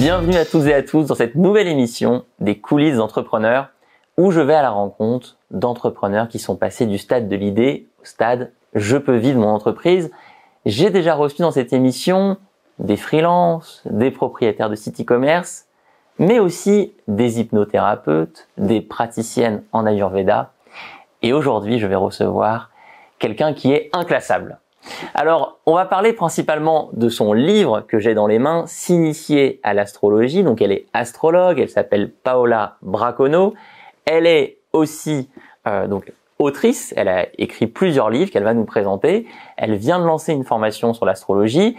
Bienvenue à toutes et à tous dans cette nouvelle émission des coulisses d'entrepreneurs où je vais à la rencontre d'entrepreneurs qui sont passés du stade de l'idée au stade « je peux vivre mon entreprise ». J'ai déjà reçu dans cette émission des freelances, des propriétaires de sites e-commerce, mais aussi des hypnothérapeutes, des praticiennes en Ayurveda. Et aujourd'hui, je vais recevoir quelqu'un qui est inclassable. Alors, on va parler principalement de son livre que j'ai dans les mains, S'initier à l'astrologie. Donc, elle est astrologue, elle s'appelle Paola Braconneau. Elle est aussi donc autrice, elle a écrit plusieurs livres qu'elle va nous présenter. Elle vient de lancer une formation sur l'astrologie,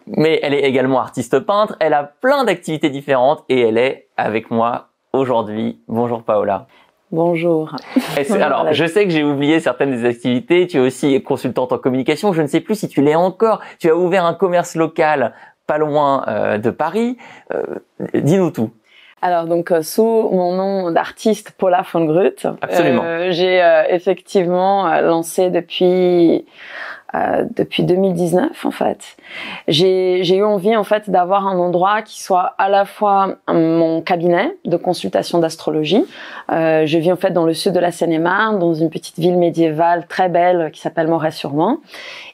mais elle est également artiste peintre. Elle a plein d'activités différentes et elle est avec moi aujourd'hui. Bonjour Paola. Bonjour. Alors, je sais que j'ai oublié certaines des activités. Tu es aussi consultante en communication. Je ne sais plus si tu l'es encore. Tu as ouvert un commerce local pas loin de Paris. Dis-nous tout. Alors donc sous mon nom d'artiste Paula von Grut, j'ai effectivement lancé depuis 2019 en fait. J'ai eu envie en fait d'avoir un endroit qui soit à la fois mon cabinet de consultation d'astrologie. Je vis en fait dans le sud de la Seine-et-Marne, dans une petite ville médiévale très belle qui s'appelle Moret-sur-Loing.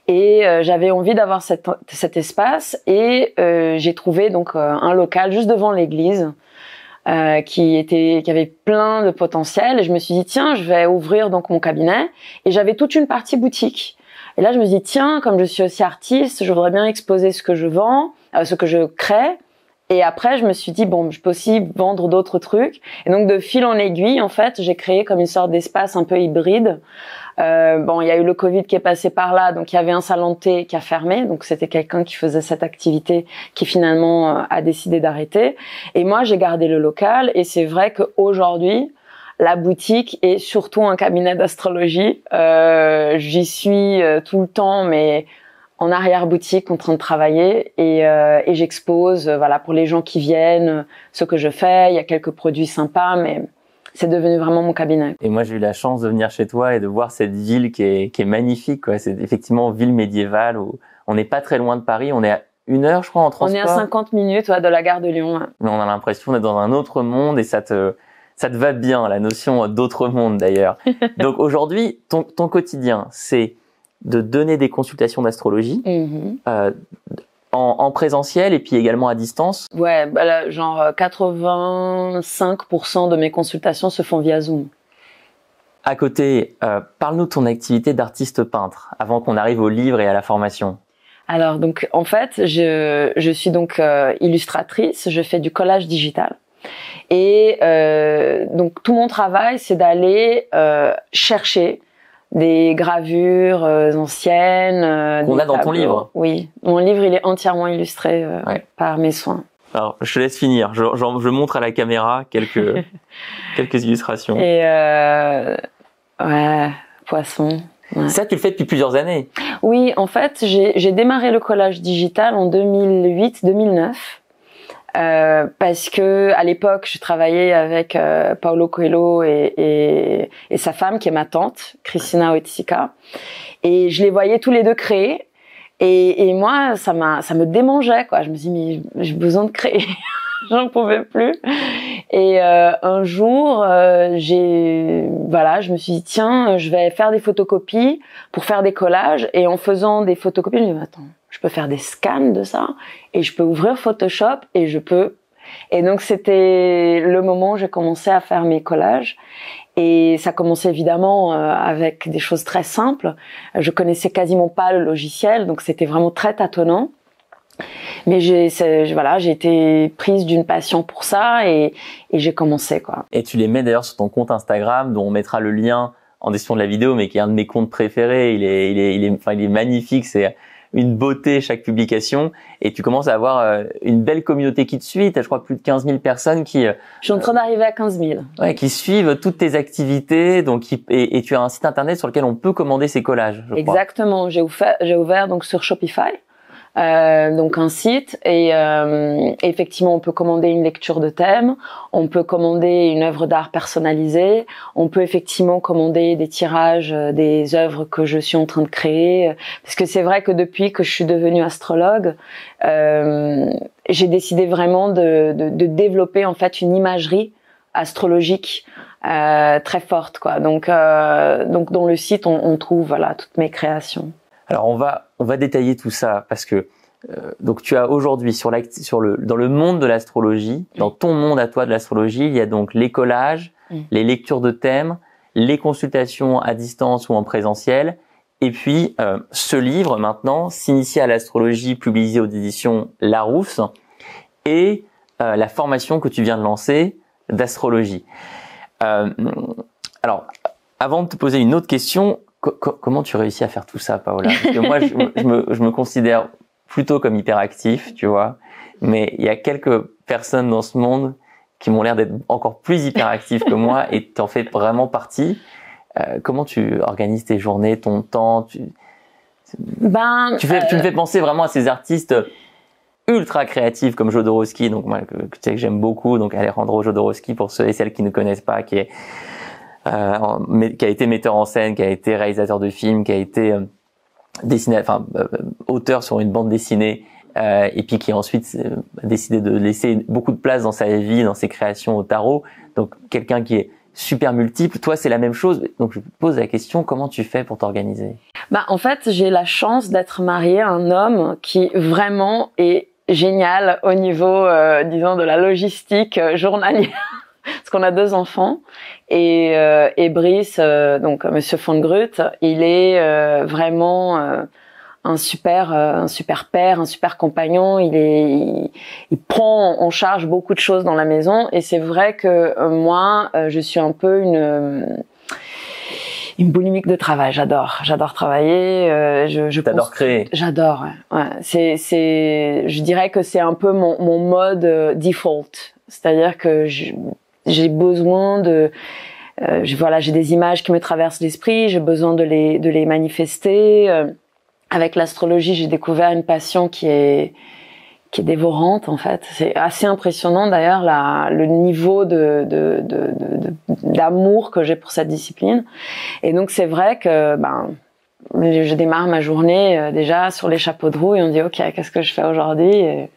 Et j'avais envie d'avoir cet espace et j'ai trouvé donc un local juste devant l'église. Qui avait plein de potentiel et je me suis dit tiens je vais ouvrir donc mon cabinet et j'avais toute une partie boutique et là je me dis tiens comme je suis aussi artiste je voudrais bien exposer ce que je vends, ce que je crée et après je me suis dit bon je peux aussi vendre d'autres trucs et donc de fil en aiguille en fait j'ai créé comme une sorte d'espace un peu hybride. Il y a eu le Covid qui est passé par là, donc il y avait un salon de thé qui a fermé, donc c'était quelqu'un qui faisait cette activité qui finalement a décidé d'arrêter. Et moi, j'ai gardé le local et c'est vrai qu'aujourd'hui, la boutique est surtout un cabinet d'astrologie. J'y suis tout le temps, mais en arrière-boutique en train de travailler et j'expose, pour les gens qui viennent, ce que je fais. Il y a quelques produits sympas, mais c'est devenu vraiment mon cabinet. Et moi, j'ai eu la chance de venir chez toi et de voir cette ville qui est magnifique, quoi. C'est effectivement une ville médiévale où on n'est pas très loin de Paris. On est à 1 heure, je crois, en transport. On est à 50 minutes de la gare de Lyon. Mais on a l'impression d'être dans un autre monde et ça te va bien, la notion d'autre monde d'ailleurs. Donc aujourd'hui, ton quotidien, c'est de donner des consultations d'astrologie. En présentiel et puis également à distance. Ouais, là, genre 85% de mes consultations se font via Zoom. À côté, parle-nous de ton activité d'artiste peintre avant qu'on arrive au livre et à la formation. Alors donc en fait, je suis donc illustratrice, je fais du collage digital. Et donc tout mon travail, c'est d'aller chercher des gravures anciennes. Qu'on a dans ton livre. Oui, mon livre il est entièrement illustré par mes soins. Alors je te laisse finir. Je montre à la caméra quelques illustrations. Et poisson. Ouais. Ça tu le fais depuis plusieurs années. Oui, en fait j'ai démarré le collage digital en 2008-2009. Parce que à l'époque je travaillais avec Paulo Coelho et sa femme qui est ma tante Cristina Oiticica et je les voyais tous les deux créer et moi ça me démangeait quoi. Je me dis mais j'ai besoin de créer. J'en pouvais plus et un jour je me suis dit tiens je vais faire des photocopies pour faire des collages et en faisant des photocopies je me dis attends je peux faire des scans de ça et je peux ouvrir Photoshop et donc c'était le moment où j'ai commencé à faire mes collages et ça commençait évidemment avec des choses très simples. Je connaissais quasiment pas le logiciel donc c'était vraiment très tâtonnant. Mais j'ai été prise d'une passion pour ça et j'ai commencé quoi. Et tu les mets d'ailleurs sur ton compte Instagram dont on mettra le lien en description de la vidéo mais qui est un de mes comptes préférés. Il est magnifique, c'est une beauté chaque publication et tu commences à avoir une belle communauté qui te suit. T'as je crois plus de 15 000 personnes qui... Je suis en train d'arriver à 15 000. Ouais, qui suivent toutes tes activités et tu as un site internet sur lequel on peut commander ces collages. Je crois. Exactement, j'ai ouvert donc sur Shopify. donc un site, et effectivement on peut commander une lecture de thème, on peut commander une œuvre d'art personnalisée, on peut effectivement commander des tirages des œuvres que je suis en train de créer, parce que c'est vrai que depuis que je suis devenue astrologue, j'ai décidé vraiment de développer en fait une imagerie astrologique très forte, quoi. Donc dans le site on trouve voilà toutes mes créations. Alors on va détailler tout ça parce que donc tu as aujourd'hui dans le monde de l'astrologie, dans ton monde à toi de l'astrologie, il y a donc les collages, les lectures de thèmes, les consultations à distance ou en présentiel, et puis ce livre maintenant, S'initier à l'astrologie, publié aux éditions Larousse, et la formation que tu viens de lancer d'astrologie. Alors avant de te poser une autre question, comment tu réussis à faire tout ça, Paola? Parce que moi, je me considère plutôt comme hyperactif, tu vois. Mais il y a quelques personnes dans ce monde qui m'ont l'air d'être encore plus hyperactives que moi, et t'en fais vraiment partie. Comment tu organises tes journées, ton temps? Tu me fais penser vraiment à ces artistes ultra créatifs comme Jodorowsky, donc moi, que tu sais que j'aime beaucoup, donc Alejandro Jodorowsky, pour ceux et celles qui ne connaissent pas, qui a été metteur en scène, qui a été réalisateur de films, qui a été auteur sur une bande dessinée, et puis qui a ensuite décidé de laisser beaucoup de place dans sa vie, dans ses créations au tarot. Donc quelqu'un qui est super multiple. Toi, c'est la même chose. Donc je te pose la question, comment tu fais pour t'organiser? En fait, j'ai la chance d'être mariée à un homme qui vraiment est génial au niveau, disons, de la logistique journalière. Parce qu'on a 2 enfants, et Brice, donc Monsieur von Grut, il est vraiment un super père, un super compagnon. Il prend en charge beaucoup de choses dans la maison, et c'est vrai que moi, je suis un peu une boulimique de travail. J'adore travailler. T'adores créer. J'adore. Ouais. Je dirais que c'est un peu mon mode default. C'est-à-dire que j'ai besoin j'ai des images qui me traversent l'esprit, j'ai besoin de les manifester. Avec l'astrologie, j'ai découvert une passion qui est dévorante, en fait. C'est assez impressionnant d'ailleurs le niveau d'amour que j'ai pour cette discipline. Et donc c'est vrai que je démarre ma journée déjà sur les chapeaux de roue, et on dit OK, qu'est-ce que je fais aujourd'hui?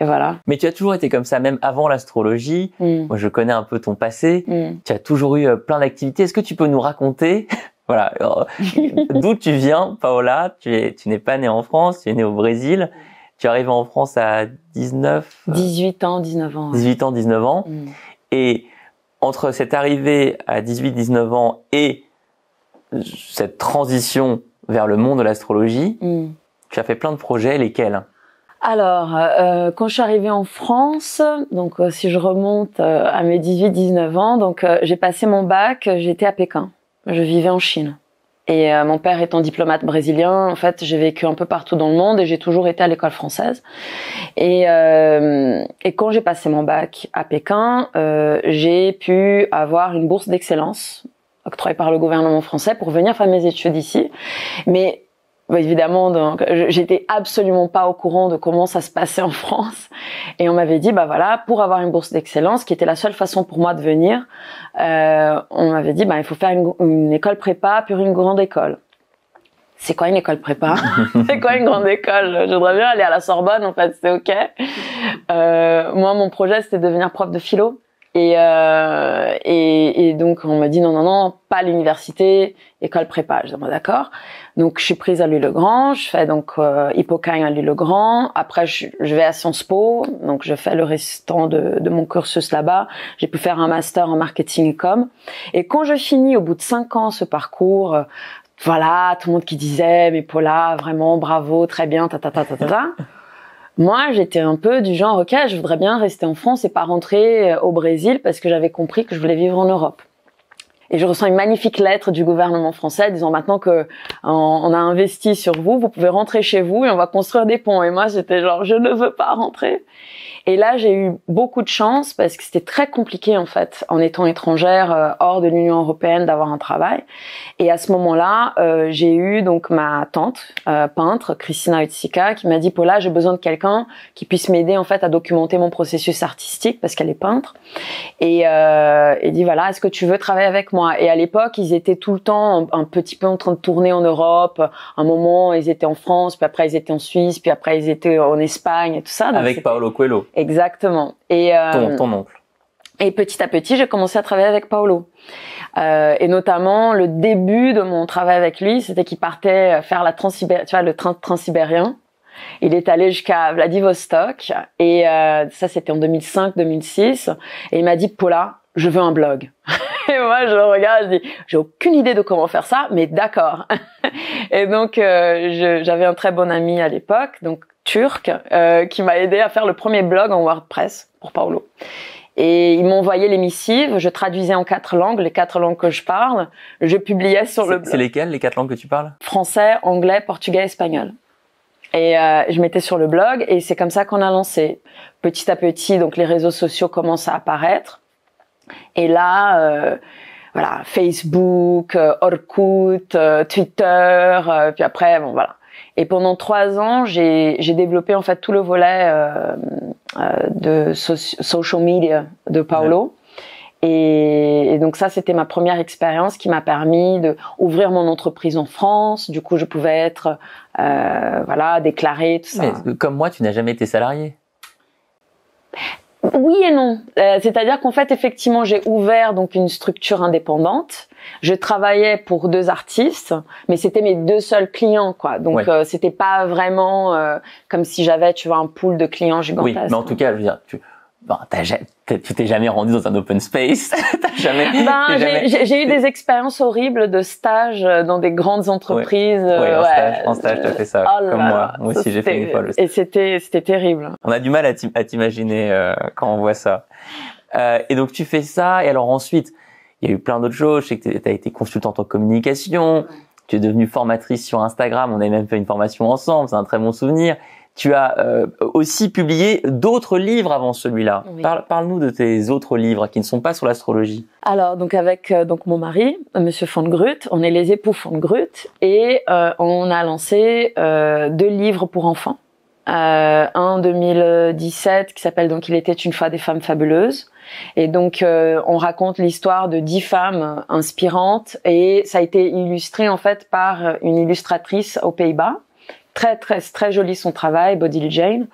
Et voilà. Mais tu as toujours été comme ça, même avant l'astrologie. Moi, je connais un peu ton passé. Tu as toujours eu plein d'activités. Est-ce que tu peux nous raconter, voilà, d'où tu viens, Paola? Tu n'es pas née en France, tu es née au Brésil. Tu es arrivée en France à 18 ans, 19 ans. 18 ans, 19 ans. Et entre cette arrivée à 18, 19 ans et cette transition vers le monde de l'astrologie, tu as fait plein de projets, lesquels? Alors, quand je suis arrivée en France, donc si je remonte à mes 18-19 ans, donc j'ai passé mon bac, j'étais à Pékin. Je vivais en Chine. Et mon père étant diplomate brésilien, en fait, j'ai vécu un peu partout dans le monde, et j'ai toujours été à l'école française. Et quand j'ai passé mon bac à Pékin, j'ai pu avoir une bourse d'excellence octroyée par le gouvernement français pour venir faire mes études ici. Mais évidemment, donc, j'étais absolument pas au courant de comment ça se passait en France. Et on m'avait dit, voilà, pour avoir une bourse d'excellence, qui était la seule façon pour moi de venir, on m'avait dit, il faut faire une école prépa, puis une grande école. C'est quoi une école prépa? C'est quoi une grande école? Je voudrais bien aller à la Sorbonne, en fait, c'est OK. Moi, mon projet, c'était de devenir prof de philo. Et donc on m'a dit non, pas l'université, école prépa. Je dis d'accord. Donc je suis prise à Louis-le-Grand, je fais donc Hippocagne à Louis-le-Grand. Après je vais à Sciences Po, donc je fais le restant de mon cursus là-bas. J'ai pu faire un master en marketing et com. Et quand je finis au bout de 5 ans ce parcours, voilà, tout le monde qui disait mais Paula, vraiment bravo, très bien, Moi, j'étais un peu du genre, OK, je voudrais bien rester en France et pas rentrer au Brésil, parce que j'avais compris que je voulais vivre en Europe. Et je reçois une magnifique lettre du gouvernement français disant maintenant que on a investi sur vous, vous pouvez rentrer chez vous et on va construire des ponts. Et moi, j'étais genre, je ne veux pas rentrer. Et là, j'ai eu beaucoup de chance parce que c'était très compliqué en fait, en étant étrangère hors de l'Union européenne, d'avoir un travail. Et à ce moment-là, j'ai eu donc ma tante peintre, Christina Utsika, qui m'a dit Paula, j'ai besoin de quelqu'un qui puisse m'aider en fait à documenter mon processus artistique parce qu'elle est peintre. Et dit voilà, est-ce que tu veux travailler avec moi? Et à l'époque, ils étaient tout le temps un petit peu en train de tourner en Europe. Un moment, ils étaient en France, puis après ils étaient en Suisse, puis après ils étaient en Espagne et tout ça. Donc avec Paolo Coelho. Exactement. Et ton oncle. Et petit à petit, j'ai commencé à travailler avec Paolo. Et notamment, le début de mon travail avec lui, c'était qu'il partait faire le train transsibérien. Il est allé jusqu'à Vladivostok. Et ça, c'était en 2005-2006. Et il m'a dit, Paula, je veux un blog. Et moi, je le regarde, je dis, j'ai aucune idée de comment faire ça, mais d'accord. Et donc, j'avais un très bon ami à l'époque, donc turc, qui m'a aidé à faire le premier blog en WordPress pour Paolo. Et ils m'ont envoyé les missives, je traduisais en 4 langues, les 4 langues que je parle, je publiais sur le blog. C'est lesquelles, les 4 langues que tu parles? Français, anglais, portugais, espagnol. Et je mettais sur le blog et c'est comme ça qu'on a lancé. Petit à petit, donc les réseaux sociaux commencent à apparaître. Et là, voilà, Facebook, Orkut, Twitter, puis après, bon voilà. Et pendant 3 ans, j'ai développé en fait tout le volet de social media de Paolo. Et donc ça, c'était ma première expérience qui m'a permis de ouvrir mon entreprise en France. Du coup, je pouvais être voilà, déclarée, tout ça. Mais comme moi, tu n'as jamais été salarié. Oui et non. C'est-à-dire qu'en fait, effectivement, j'ai ouvert donc une structure indépendante. Je travaillais pour 2 artistes, mais c'était mes 2 seuls clients, quoi. Donc, c'était pas vraiment comme si j'avais, tu vois, un pool de clients gigantesque. Oui, mais en tout cas, je veux dire, tu t'es jamais rendu dans un open space. J'ai eu des expériences horribles de stage dans des grandes entreprises. En stage, t'as fait ça, comme moi. Moi aussi, j'ai fait une fois le stage. Et c'était terrible. On a du mal à t'imaginer quand on voit ça. Et donc, tu fais ça, et alors ensuite, il y a eu plein d'autres choses. Je sais que t'as été consultante en communication. Tu es devenue formatrice sur Instagram. On avait même fait une formation ensemble. C'est un très bon souvenir. Tu as aussi publié d'autres livres avant celui-là. Oui. Parle-nous de tes autres livres qui ne sont pas sur l'astrologie. Alors, donc avec donc mon mari, Monsieur von Grüth, on est les époux von Grüth et on a lancé 2 livres pour enfants. Un en 2017 qui s'appelle donc Il était une fois des femmes fabuleuses. Et donc on raconte l'histoire de 10 femmes inspirantes et ça a été illustré en fait par une illustratrice aux Pays-Bas. Très joli son travail, Bodil Jane.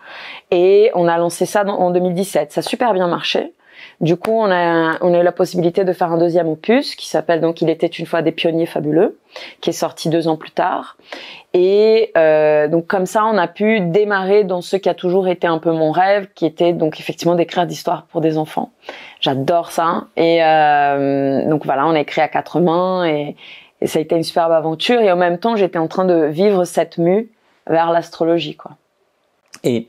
Et on a lancé ça en 2017. Ça a super bien marché. Du coup, on a eu la possibilité de faire un 2e opus qui s'appelle donc Il était une fois des pionniers fabuleux, qui est sorti 2 ans plus tard. Et donc comme ça, on a pu démarrer dans ce qui a toujours été un peu mon rêve, qui était donc effectivement d'écrire d'histoires pour des enfants. J'adore ça. Et donc voilà, on a écrit à 4 mains et ça a été une superbe aventure. Et en même temps, j'étais en train de vivre cette mue vers l'astrologie, quoi. Et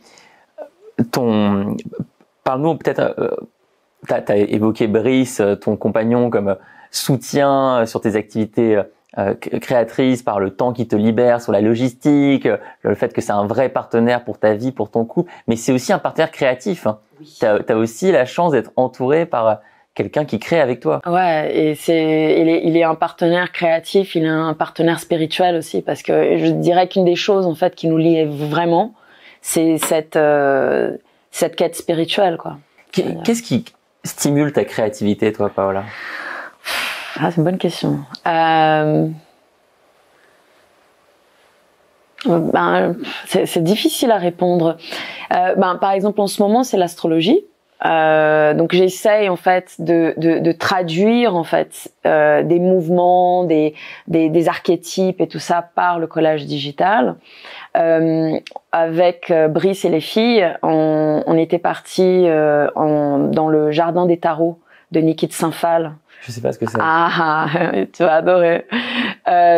parle-nous peut-être, t'as évoqué Brice, ton compagnon, comme soutien sur tes activités créatrices, par le temps qui te libère, sur la logistique, le fait que c'est un vrai partenaire pour ta vie, pour ton couple, mais c'est aussi un partenaire créatif. Oui. T'as aussi la chance d'être entouré par quelqu'un qui crée avec toi. Ouais, et il est un partenaire créatif, il est un partenaire spirituel aussi, parce que je dirais qu'une des choses en fait qui nous lie vraiment, c'est cette quête spirituelle, quoi. Qu'est-ce qui stimule ta créativité, toi, Paola? C'est une bonne question. C'est difficile à répondre. Par exemple, en ce moment, c'est l'astrologie. Donc j'essaye en fait de traduire en fait des mouvements, des archétypes et tout ça par le collage digital. Avec Brice et les filles, on était partis dans le jardin des tarots de Niki de Saint-Phal. Je sais pas ce que c'est. Tu vas adorer.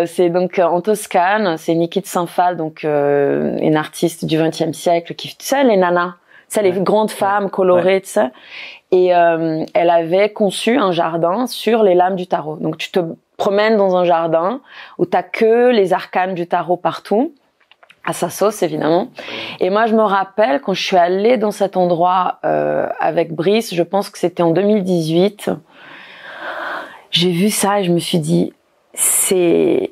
C'est donc en Toscane, c'est Niki de Saint-Phal, donc une artiste du XXe siècle qui, tu sais, les nanas. Ça, les grandes femmes colorées, tu sais. Et elle avait conçu un jardin sur les lames du tarot. Donc, tu te promènes dans un jardin où t'as que les arcanes du tarot partout. à sa sauce évidemment. Et moi je me rappelle quand je suis allée dans cet endroit avec Brice, je pense que c'était en 2018, j'ai vu ça et je me suis dit, c'est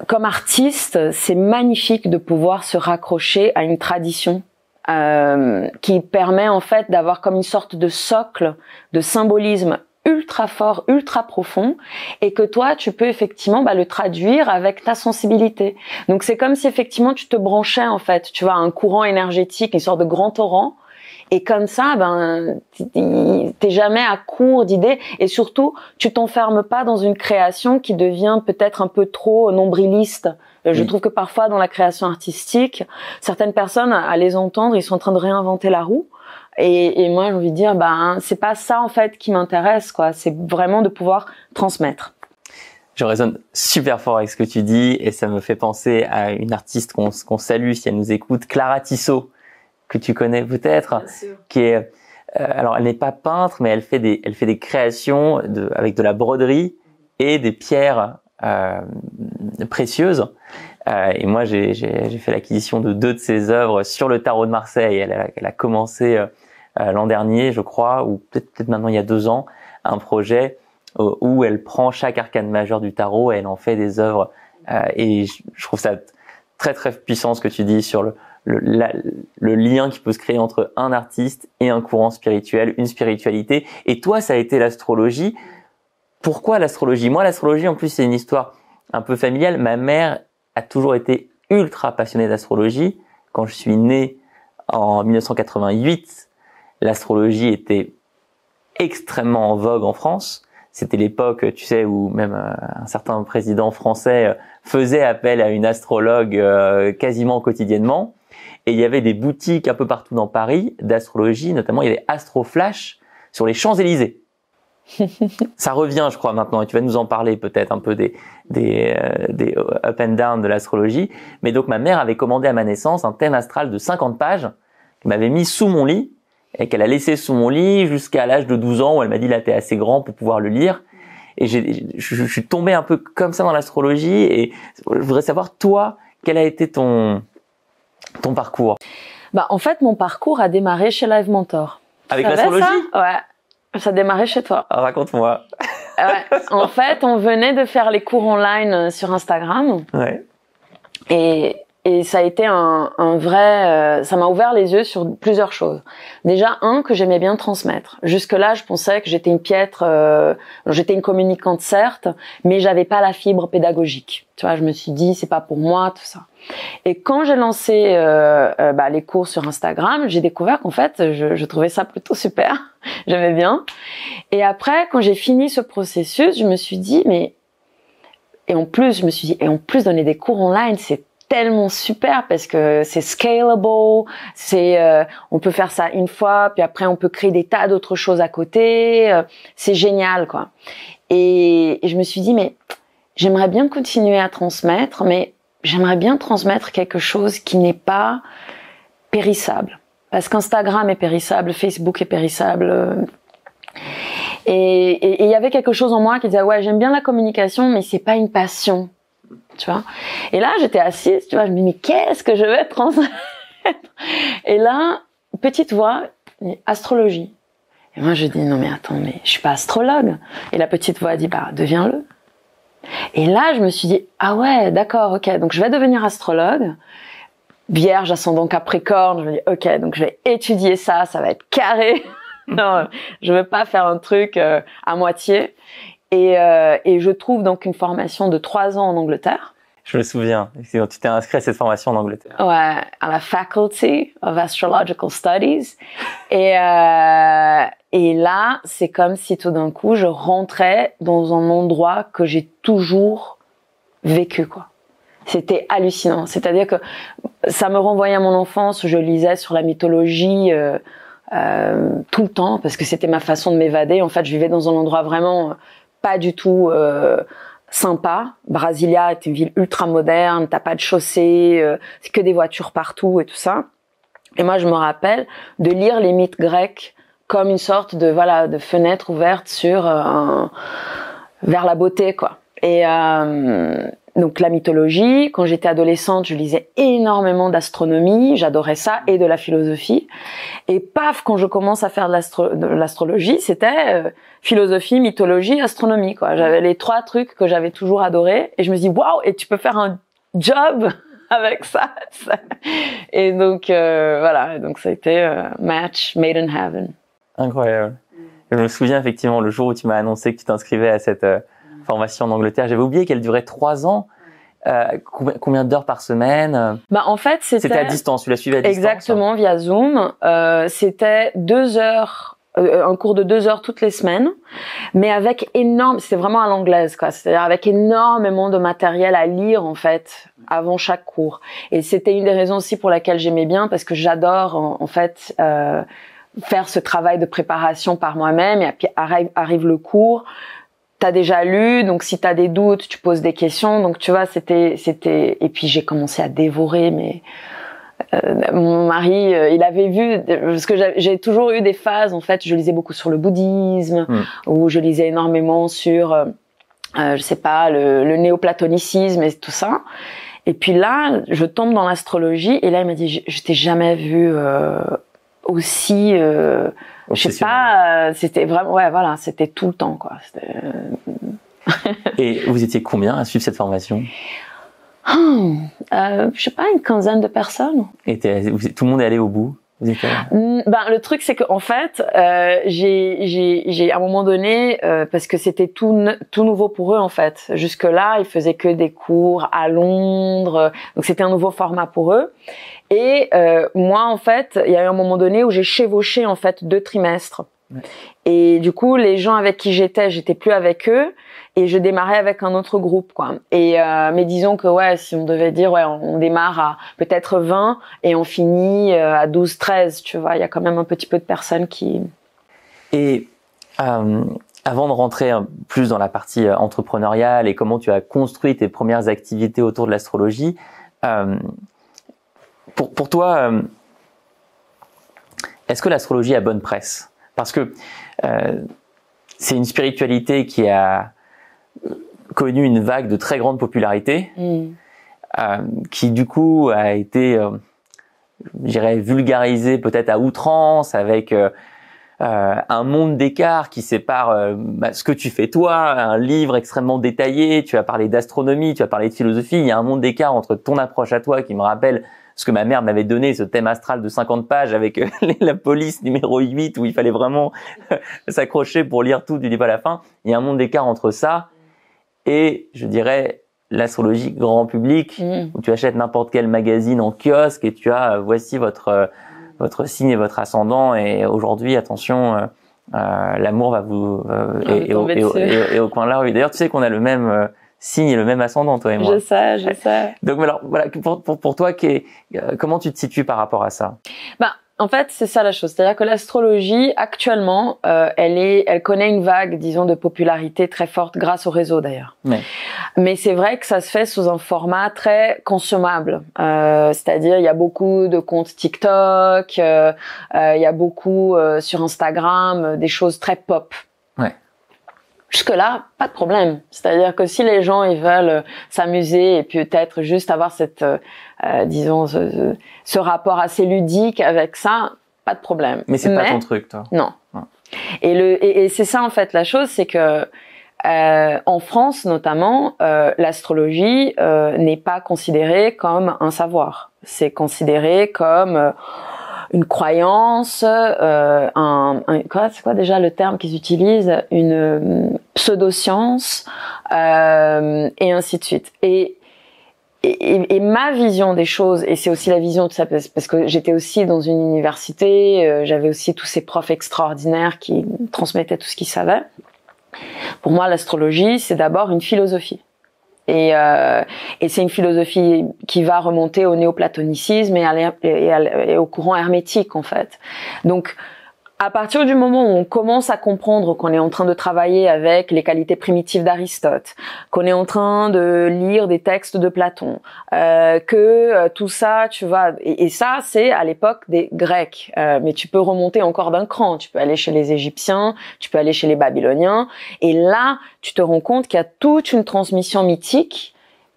comme artiste, c'est magnifique de pouvoir se raccrocher à une tradition qui permet en fait d'avoir comme une sorte de socle de symbolisme ultra fort, ultra profond, et que toi tu peux effectivement le traduire avec ta sensibilité. Donc c'est comme si effectivement tu te branchais en fait, tu vois, un courant énergétique, une sorte de grand torrent, et comme ça t'es jamais à court d'idées, et surtout tu t'enfermes pas dans une création qui devient peut-être un peu trop nombriliste. Je trouve que parfois dans la création artistique, certaines personnes à les entendre, ils sont en train de réinventer la roue. Et moi, j'ai envie de dire, c'est pas ça en fait qui m'intéresse, quoi. C'est vraiment de pouvoir transmettre. Je résonne super fort avec ce que tu dis et ça me fait penser à une artiste qu'on salue si elle nous écoute, Clara Tissot, que tu connais peut-être, qui est, alors elle n'est pas peintre, mais elle fait des créations avec de la broderie et des pierres précieuses. Et moi, j'ai fait l'acquisition de 2 de ses œuvres sur le tarot de Marseille. Elle a commencé l'an dernier, je crois, ou peut-être maintenant il y a 2 ans, un projet où elle prend chaque arcane majeur du tarot et elle en fait des œuvres. Et je trouve ça très très puissant ce que tu dis sur le lien qui peut se créer entre un artiste et un courant spirituel, une spiritualité. Et toi, ça a été l'astrologie. Pourquoi l'astrologie? Moi, l'astrologie, en plus, c'est une histoire un peu familiale. Ma mère a toujours été ultra passionnée d'astrologie. Quand je suis né en 1988, l'astrologie était extrêmement en vogue en France. C'était l'époque, tu sais, où même un certain président français faisait appel à une astrologue quasiment quotidiennement. Et il y avait des boutiques un peu partout dans Paris d'astrologie, notamment il y avait Astroflash sur les Champs-Élysées. Ça revient, je crois, maintenant, et tu vas nous en parler peut-être un peu des up and down de l'astrologie. Mais donc ma mère avait commandé à ma naissance un thème astral de 50 pages qu'elle m'avait mis sous mon lit et qu'elle a laissé sous mon lit jusqu'à l'âge de 12 ans où elle m'a dit là t'es assez grand pour pouvoir le lire. Et je suis tombé un peu comme ça dans l'astrologie et je voudrais savoir toi quel a été ton parcours. En fait mon parcours a démarré chez Live Mentor. Avec l'astrologie? Ouais. Ça a démarré chez toi. Ah, raconte-moi. Ouais. En fait, on venait de faire les cours online sur Instagram. Ouais. Et ça a été un vrai... ça m'a ouvert les yeux sur plusieurs choses. Déjà, que j'aimais bien transmettre. Jusque-là, je pensais que j'étais une piètre... j'étais une communicante, certes, mais j'avais pas la fibre pédagogique. Tu vois, je me suis dit, c'est pas pour moi, tout ça. Et quand j'ai lancé les cours sur Instagram, j'ai découvert qu'en fait, je trouvais ça plutôt super. J'aimais bien. Et après, quand j'ai fini ce processus, je me suis dit, et en plus, donner des cours online, c'est tellement super parce que c'est scalable, on peut faire ça une fois, puis après on peut créer des tas d'autres choses à côté, c'est génial, quoi. Et je me suis dit, mais j'aimerais bien continuer à transmettre, mais j'aimerais bien transmettre quelque chose qui n'est pas périssable. Parce qu'Instagram est périssable, Facebook est périssable. Et il y avait quelque chose en moi qui disait, ouais, j'aime bien la communication, mais c'est pas une passion. Tu vois. Et là, j'étais assise, tu vois, je me dis, mais qu'est-ce que je vais transmettre? Et là, petite voix, astrologie. Et moi, je dis, non, mais attends, mais je suis pas astrologue. Et la petite voix dit, deviens-le. Et là, je me suis dit, ah ouais, d'accord, ok, donc je vais devenir astrologue. Vierge, ascendant Capricorne, je me dis, ok, donc je vais étudier ça, ça va être carré. Non, je veux pas faire un truc à moitié. Et je trouve donc une formation de 3 ans en Angleterre. Je me souviens, tu t'es inscrit à cette formation en Angleterre. Ouais, à la Faculty of Astrological Studies. Et là, c'est comme si tout d'un coup, je rentrais dans un endroit que j'ai toujours vécu, quoi. C'était hallucinant. C'est-à-dire que ça me renvoyait à mon enfance où je lisais sur la mythologie tout le temps parce que c'était ma façon de m'évader. En fait, je vivais dans un endroit vraiment pas du tout sympa. Brasilia est une ville ultra moderne, t'as pas de chaussée, c'est que des voitures partout et tout ça. Et moi, je me rappelle de lire les mythes grecs comme une sorte de fenêtre ouverte sur vers la beauté, quoi. Et donc la mythologie, quand j'étais adolescente, je lisais énormément d'astronomie, j'adorais ça, et de la philosophie. Et paf, quand je commence à faire de l'astrologie, c'était philosophie, mythologie, astronomie, quoi. J'avais les 3 trucs que j'avais toujours adorés, et je me dis waouh, et tu peux faire un job avec ça. Et donc voilà, donc ça a été match made in heaven. Incroyable. Je me souviens effectivement le jour où tu m'as annoncé que tu t'inscrivais à cette formation en Angleterre. J'avais oublié qu'elle durait 3 ans. Combien d'heures par semaine? Bah en fait c'était à distance. Tu la suivais à distance? Exactement, via Zoom. C'était 2 heures, un cours de 2 heures toutes les semaines, mais avec c'était vraiment à l'anglaise, quoi. C'est-à-dire avec énormément de matériel à lire en fait avant chaque cours. Et c'était une des raisons aussi pour laquelle j'aimais bien, parce que j'adore en fait faire ce travail de préparation par moi-même. Et puis arrive le cours. T'as déjà lu, donc si t'as des doutes, tu poses des questions. Donc tu vois, c'était. Et puis j'ai commencé à dévorer, mais mon mari, il avait vu, parce que j'ai toujours eu des phases. En fait, je lisais beaucoup sur le bouddhisme, ou je lisais énormément sur, je sais pas, le néoplatonicisme et tout ça. Et puis là, je tombe dans l'astrologie, et là il m'a dit, je t'ai jamais vu aussi. Je sais pas, c'était vraiment, ouais, voilà, c'était tout le temps, quoi. Et vous étiez combien à suivre cette formation? Je sais pas, une 15aine de personnes. Et tout le monde est allé au bout? Ben, le truc, c'est qu'en fait, j'ai à un moment donné, parce que c'était tout nouveau pour eux, en fait. Jusque-là, ils faisaient que des cours à Londres, donc c'était un nouveau format pour eux. Et moi, en fait, il y a eu un moment donné où j'ai chevauché en fait 2 trimestres. Ouais. Et du coup, les gens avec qui j'étais plus avec eux, et je démarrais avec un autre groupe, quoi. Et mais disons que ouais, si on devait dire, ouais, on démarre à peut-être 20 et on finit à 12-13, tu vois. Il y a quand même un petit peu de personnes qui. Et avant de rentrer plus dans la partie entrepreneuriale et comment tu as construit tes premières activités autour de l'astrologie. Pour toi, est-ce que l'astrologie a bonne presse? Parce que c'est une spiritualité qui a connu une vague de très grande popularité, qui du coup a été, je dirais, vulgarisée peut-être à outrance, avec un monde d'écart qui sépare ce que tu fais toi, un livre extrêmement détaillé, tu as parlé d'astronomie, tu as parlé de philosophie, il y a un monde d'écart entre ton approche à toi qui me rappelle ce que ma mère m'avait donné, ce thème astral de 50 pages avec la police numéro 8 où il fallait vraiment s'accrocher pour lire tout du début à la fin. Il y a un monde d'écart entre ça et, je dirais, l'astrologie grand public, où tu achètes n'importe quel magazine en kiosque et tu as, voici votre signe et votre ascendant, et aujourd'hui, attention, l'amour va vous et au coin de la rue. D'ailleurs, tu sais qu'on a le même signe et le même ascendant, toi et moi. Je sais. Donc alors voilà, pour toi, comment tu te situes par rapport à ça? Bah, en fait, c'est ça la chose. C'est-à-dire que l'astrologie, actuellement, elle connaît une vague, disons, de popularité très forte grâce au réseau d'ailleurs. Ouais. Mais c'est vrai que ça se fait sous un format très consommable. C'est-à-dire, il y a beaucoup de comptes TikTok, il y a beaucoup sur Instagram, des choses très pop. Ouais. Jusque-là, pas de problème. C'est-à-dire que si les gens ils veulent s'amuser et peut-être juste avoir cette, disons, ce rapport assez ludique avec ça, pas de problème. Mais c'est pas ton truc, toi. Non. Et c'est ça en fait la chose, c'est que en France notamment, l'astrologie n'est pas considérée comme un savoir. C'est considéré comme une croyance, c'est quoi déjà le terme qu'ils utilisent, une pseudo-science, et ainsi de suite. Et ma vision des choses, et c'est aussi la vision de ça, parce que j'étais aussi dans une université, j'avais aussi tous ces profs extraordinaires qui transmettaient tout ce qu'ils savaient. Pour moi, l'astrologie, c'est d'abord une philosophie. Et c'est une philosophie qui va remonter au néoplatonicisme et au courant hermétique, en fait. Donc, à partir du moment où on commence à comprendre qu'on est en train de travailler avec les qualités primitives d'Aristote, qu'on est en train de lire des textes de Platon, tout ça, tu vois, et ça, c'est à l'époque des Grecs. Mais tu peux remonter encore d'un cran. Tu peux aller chez les Égyptiens, tu peux aller chez les Babyloniens, et là, tu te rends compte qu'il y a toute une transmission mythique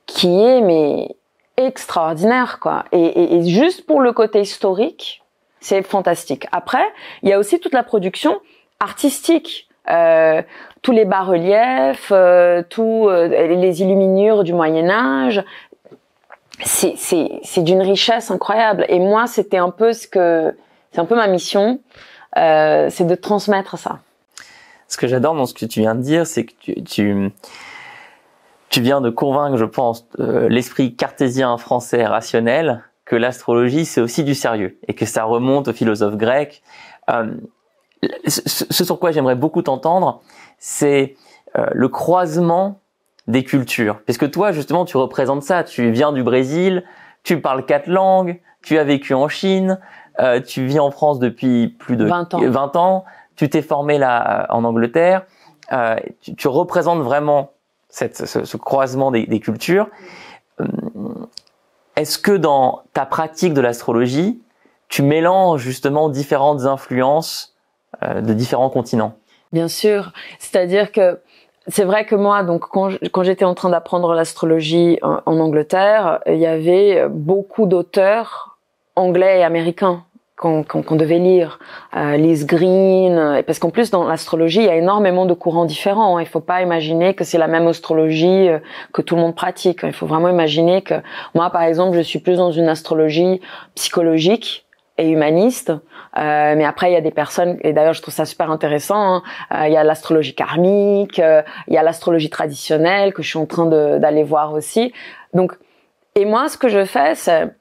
qui est extraordinaire, quoi. Et juste pour le côté historique, c'est fantastique. Après, il y a aussi toute la production artistique, tous les bas-reliefs, les illuminures du Moyen-Âge. C'est d'une richesse incroyable. Et moi, c'est un peu ma mission, c'est de transmettre ça. Ce que j'adore dans ce que tu viens de dire, c'est que tu viens de convaincre, je pense, l'esprit cartésien français rationnel que l'astrologie, c'est aussi du sérieux et que ça remonte aux philosophes grecs. Ce sur quoi j'aimerais beaucoup t'entendre, c'est le croisement des cultures. Parce que toi, justement, tu représentes ça. Tu viens du Brésil, tu parles 4 langues, tu as vécu en Chine, tu vis en France depuis plus de 20 ans, tu t'es formé là en Angleterre. Tu représentes vraiment ce croisement des cultures. Est-ce que dans ta pratique de l'astrologie, tu mélanges justement différentes influences de différents continents? Bien sûr. C'est-à-dire que c'est vrai que moi, donc quand j'étais en train d'apprendre l'astrologie en Angleterre, il y avait beaucoup d'auteurs anglais et américains qu'on devait lire, Liz Green, parce qu'en plus dans l'astrologie il y a énormément de courants différents. Il faut pas imaginer que c'est la même astrologie que tout le monde pratique. Il faut vraiment imaginer que moi par exemple je suis plus dans une astrologie psychologique et humaniste, mais après il y a des personnes, et d'ailleurs je trouve ça super intéressant, il y a l'astrologie karmique, il y a l'astrologie traditionnelle que je suis en train d'aller voir aussi. Donc, et moi ce que je fais c'est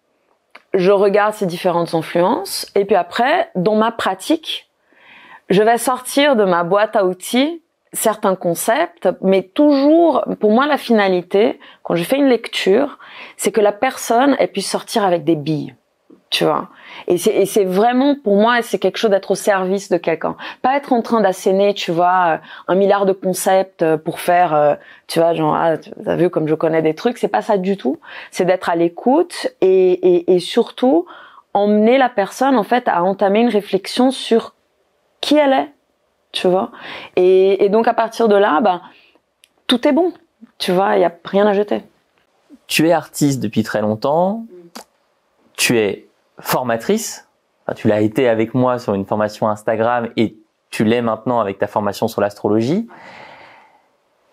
je regarde ces différentes influences et puis après, dans ma pratique, je vais sortir de ma boîte à outils certains concepts, mais toujours, pour moi, la finalité, quand je fais une lecture, c'est que la personne, elle puisse sortir avec des billes, tu vois. Et c'est vraiment, pour moi, c'est quelque chose d'être au service de quelqu'un. Pas être en train d'asséner, tu vois, 1 milliard de concepts pour faire, tu vois, genre, t'as vu comme je connais des trucs, c'est pas ça du tout. C'est d'être à l'écoute et surtout emmener la personne, en fait, à entamer une réflexion sur qui elle est, tu vois. Et donc, à partir de là, tout est bon, tu vois, il y a rien à jeter. Tu es artiste depuis très longtemps. Tu es formatrice, enfin, tu l'as été avec moi sur une formation Instagram et tu l'es maintenant avec ta formation sur l'astrologie.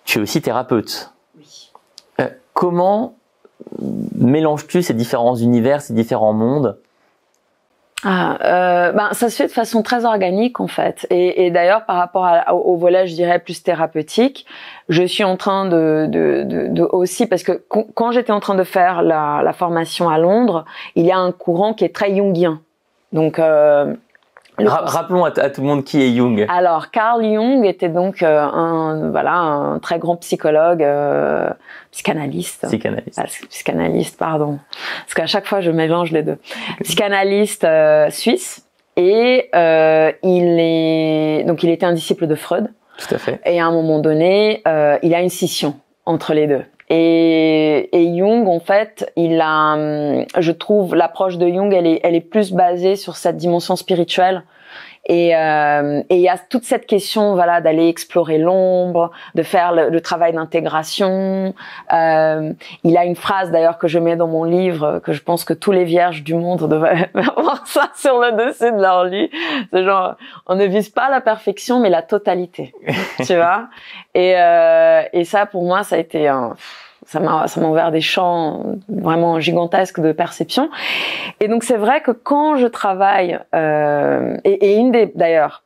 Tu es aussi thérapeute. Oui. Comment mélanges-tu ces différents univers, ces différents mondes? Ça se fait de façon très organique en fait. Et d'ailleurs par rapport au volet, je dirais plus thérapeutique, je suis en train de aussi parce que quand j'étais en train de faire la formation à Londres, il y a un courant qui est très jungien. Donc rappelons à tout le monde qui est Jung. Alors Carl Jung était donc un très grand psychologue, psychanalyste, pardon, parce qu'à chaque fois je mélange les deux. Psychanalyste suisse et il était un disciple de Freud. Tout à fait. Et à un moment donné, il y a une scission entre les deux. Et Jung, en fait, je trouve l'approche de Jung, elle est plus basée sur cette dimension spirituelle. Et il y a toute cette question, voilà, d'aller explorer l'ombre, de faire le travail d'intégration. Il a une phrase d'ailleurs que je mets dans mon livre, que je pense que tous les vierges du monde devraient avoir ça sur le dessus de leur lit. C'est genre, on ne vise pas la perfection, mais la totalité, tu vois. Et ça, pour moi, ça a été ça m'a ouvert des champs vraiment gigantesques de perception. Et donc c'est vrai que quand je travaille, d'ailleurs,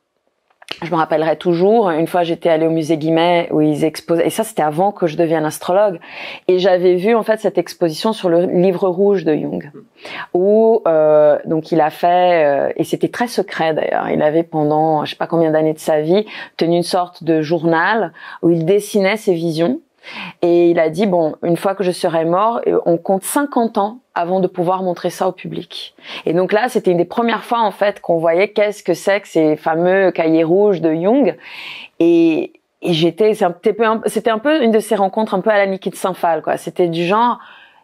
je me rappellerai toujours, une fois j'étais allée au musée Guimet où ils exposaient, et ça c'était avant que je devienne astrologue, et j'avais vu en fait cette exposition sur le livre rouge de Jung, où donc il a fait, et c'était très secret d'ailleurs, il avait pendant je sais pas combien d'années de sa vie tenu une sorte de journal où il dessinait ses visions. Et il a dit, bon, une fois que je serai mort, on compte 50 ans avant de pouvoir montrer ça au public. Et donc là, c'était une des premières fois en fait qu'on voyait qu'est-ce que c'est que ces fameux cahiers rouges de Jung. Et c'était un peu une de ces rencontres un peu à la Niki de Saint-Phal, quoi. C'était du genre,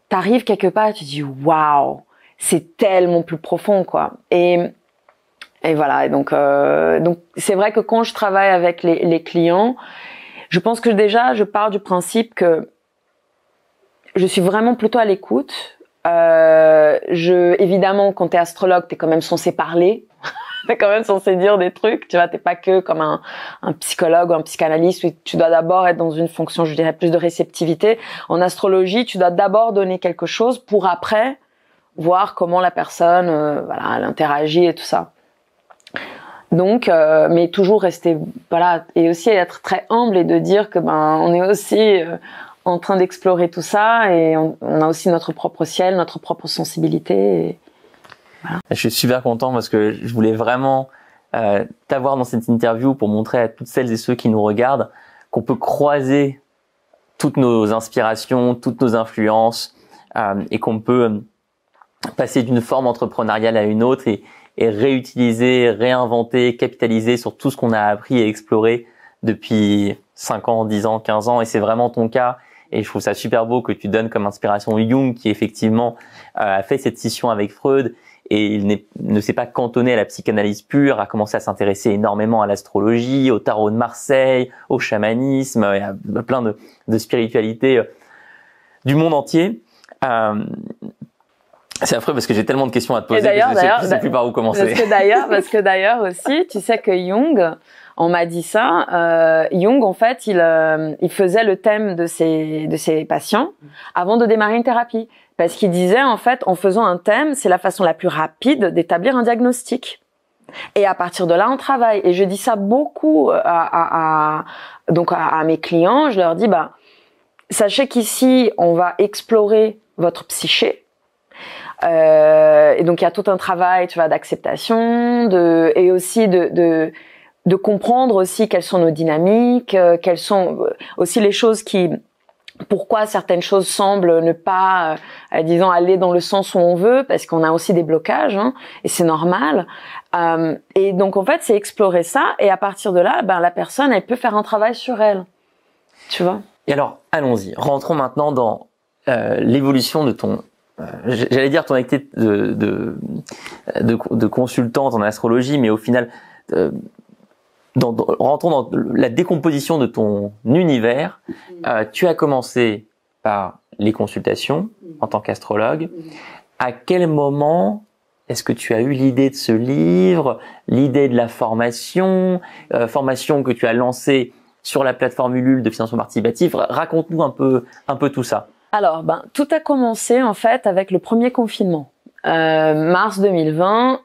t'arrives quelque part, tu dis waouh, c'est tellement plus profond, quoi. Et voilà. Et donc c'est vrai que quand je travaille avec les clients, je pense que déjà je pars du principe que je suis vraiment plutôt à l'écoute. Évidemment, quand t'es astrologue, t'es quand même censé parler. T'es quand même censé dire des trucs, tu vois, t'es pas que comme un psychologue ou un psychanalyste où tu dois d'abord être dans une fonction, je dirais, plus de réceptivité. En astrologie, tu dois d'abord donner quelque chose pour après voir comment la personne, voilà, elle interagit et tout ça. Donc, mais toujours rester, voilà, et aussi être très humble et de dire que on est aussi en train d'explorer tout ça et on a aussi notre propre ciel, notre propre sensibilité. Et voilà. Je suis super content parce que je voulais vraiment t'avoir dans cette interview pour montrer à toutes celles et ceux qui nous regardent qu'on peut croiser toutes nos inspirations, toutes nos influences et qu'on peut passer d'une forme entrepreneuriale à une autre et réutiliser, réinventer, capitaliser sur tout ce qu'on a appris et exploré depuis 5 ans, 10 ans, 15 ans. Et c'est vraiment ton cas. Et je trouve ça super beau que tu donnes comme inspiration Jung, qui effectivement a fait cette scission avec Freud. Et il ne s'est pas cantonné à la psychanalyse pure, a commencé à s'intéresser énormément à l'astrologie, au tarot de Marseille, au chamanisme, et à plein de spiritualités du monde entier. C'est affreux parce que j'ai tellement de questions à te poser que je sais plus par où commencer. Parce que d'ailleurs aussi, tu sais que Jung, on m'a dit ça, Jung en fait, il faisait le thème de ses patients avant de démarrer une thérapie. Parce qu'il disait, en fait, en faisant un thème, c'est la façon la plus rapide d'établir un diagnostic. Et à partir de là, on travaille. Et je dis ça beaucoup à mes clients. Je leur dis, sachez qu'ici, on va explorer votre psyché. Et donc, il y a tout un travail, tu vois, d'acceptation, et aussi de comprendre aussi quelles sont nos dynamiques, quelles sont aussi les choses pourquoi certaines choses semblent ne pas, disons, aller dans le sens où on veut, parce qu'on a aussi des blocages, hein, et c'est normal. Et donc, en fait, c'est explorer ça, et à partir de là, la personne, elle peut faire un travail sur elle. Tu vois? Et alors, allons-y. Rentrons maintenant dans l'évolution de ton, j'allais dire ton activité de consultante en astrologie, mais au final, rentrons dans la décomposition de ton univers. Tu as commencé par les consultations en tant qu'astrologue. À quel moment est-ce que tu as eu l'idée de ce livre, l'idée de la formation que tu as lancée sur la plateforme Ulule de financement participatif? Raconte-nous un peu tout ça. Alors, tout a commencé en fait avec le premier confinement. Mars 2020,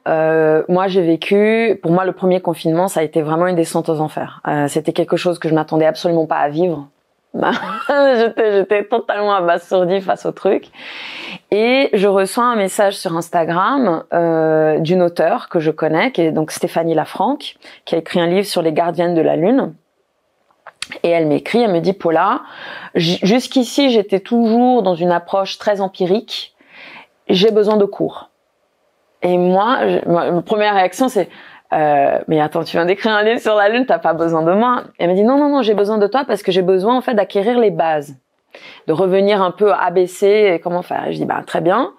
moi j'ai vécu, pour moi le premier confinement ça a été vraiment une descente aux enfers. C'était quelque chose que je m'attendais absolument pas à vivre. J'étais totalement abasourdie face au truc. Et je reçois un message sur Instagram d'une auteure que je connais, qui est donc Stéphanie Lafranc, qui a écrit un livre sur les gardiennes de la Lune. Et elle m'écrit, elle me dit, Paula, jusqu'ici j'étais toujours dans une approche très empirique. J'ai besoin de cours. Et ma première réaction c'est mais attends, tu viens d'écrire un livre sur la Lune, t'as pas besoin de moi. Elle m'a dit non, j'ai besoin de toi parce que j'ai besoin en fait d'acquérir les bases, de revenir un peu à ABC et comment faire. Et je dis très bien.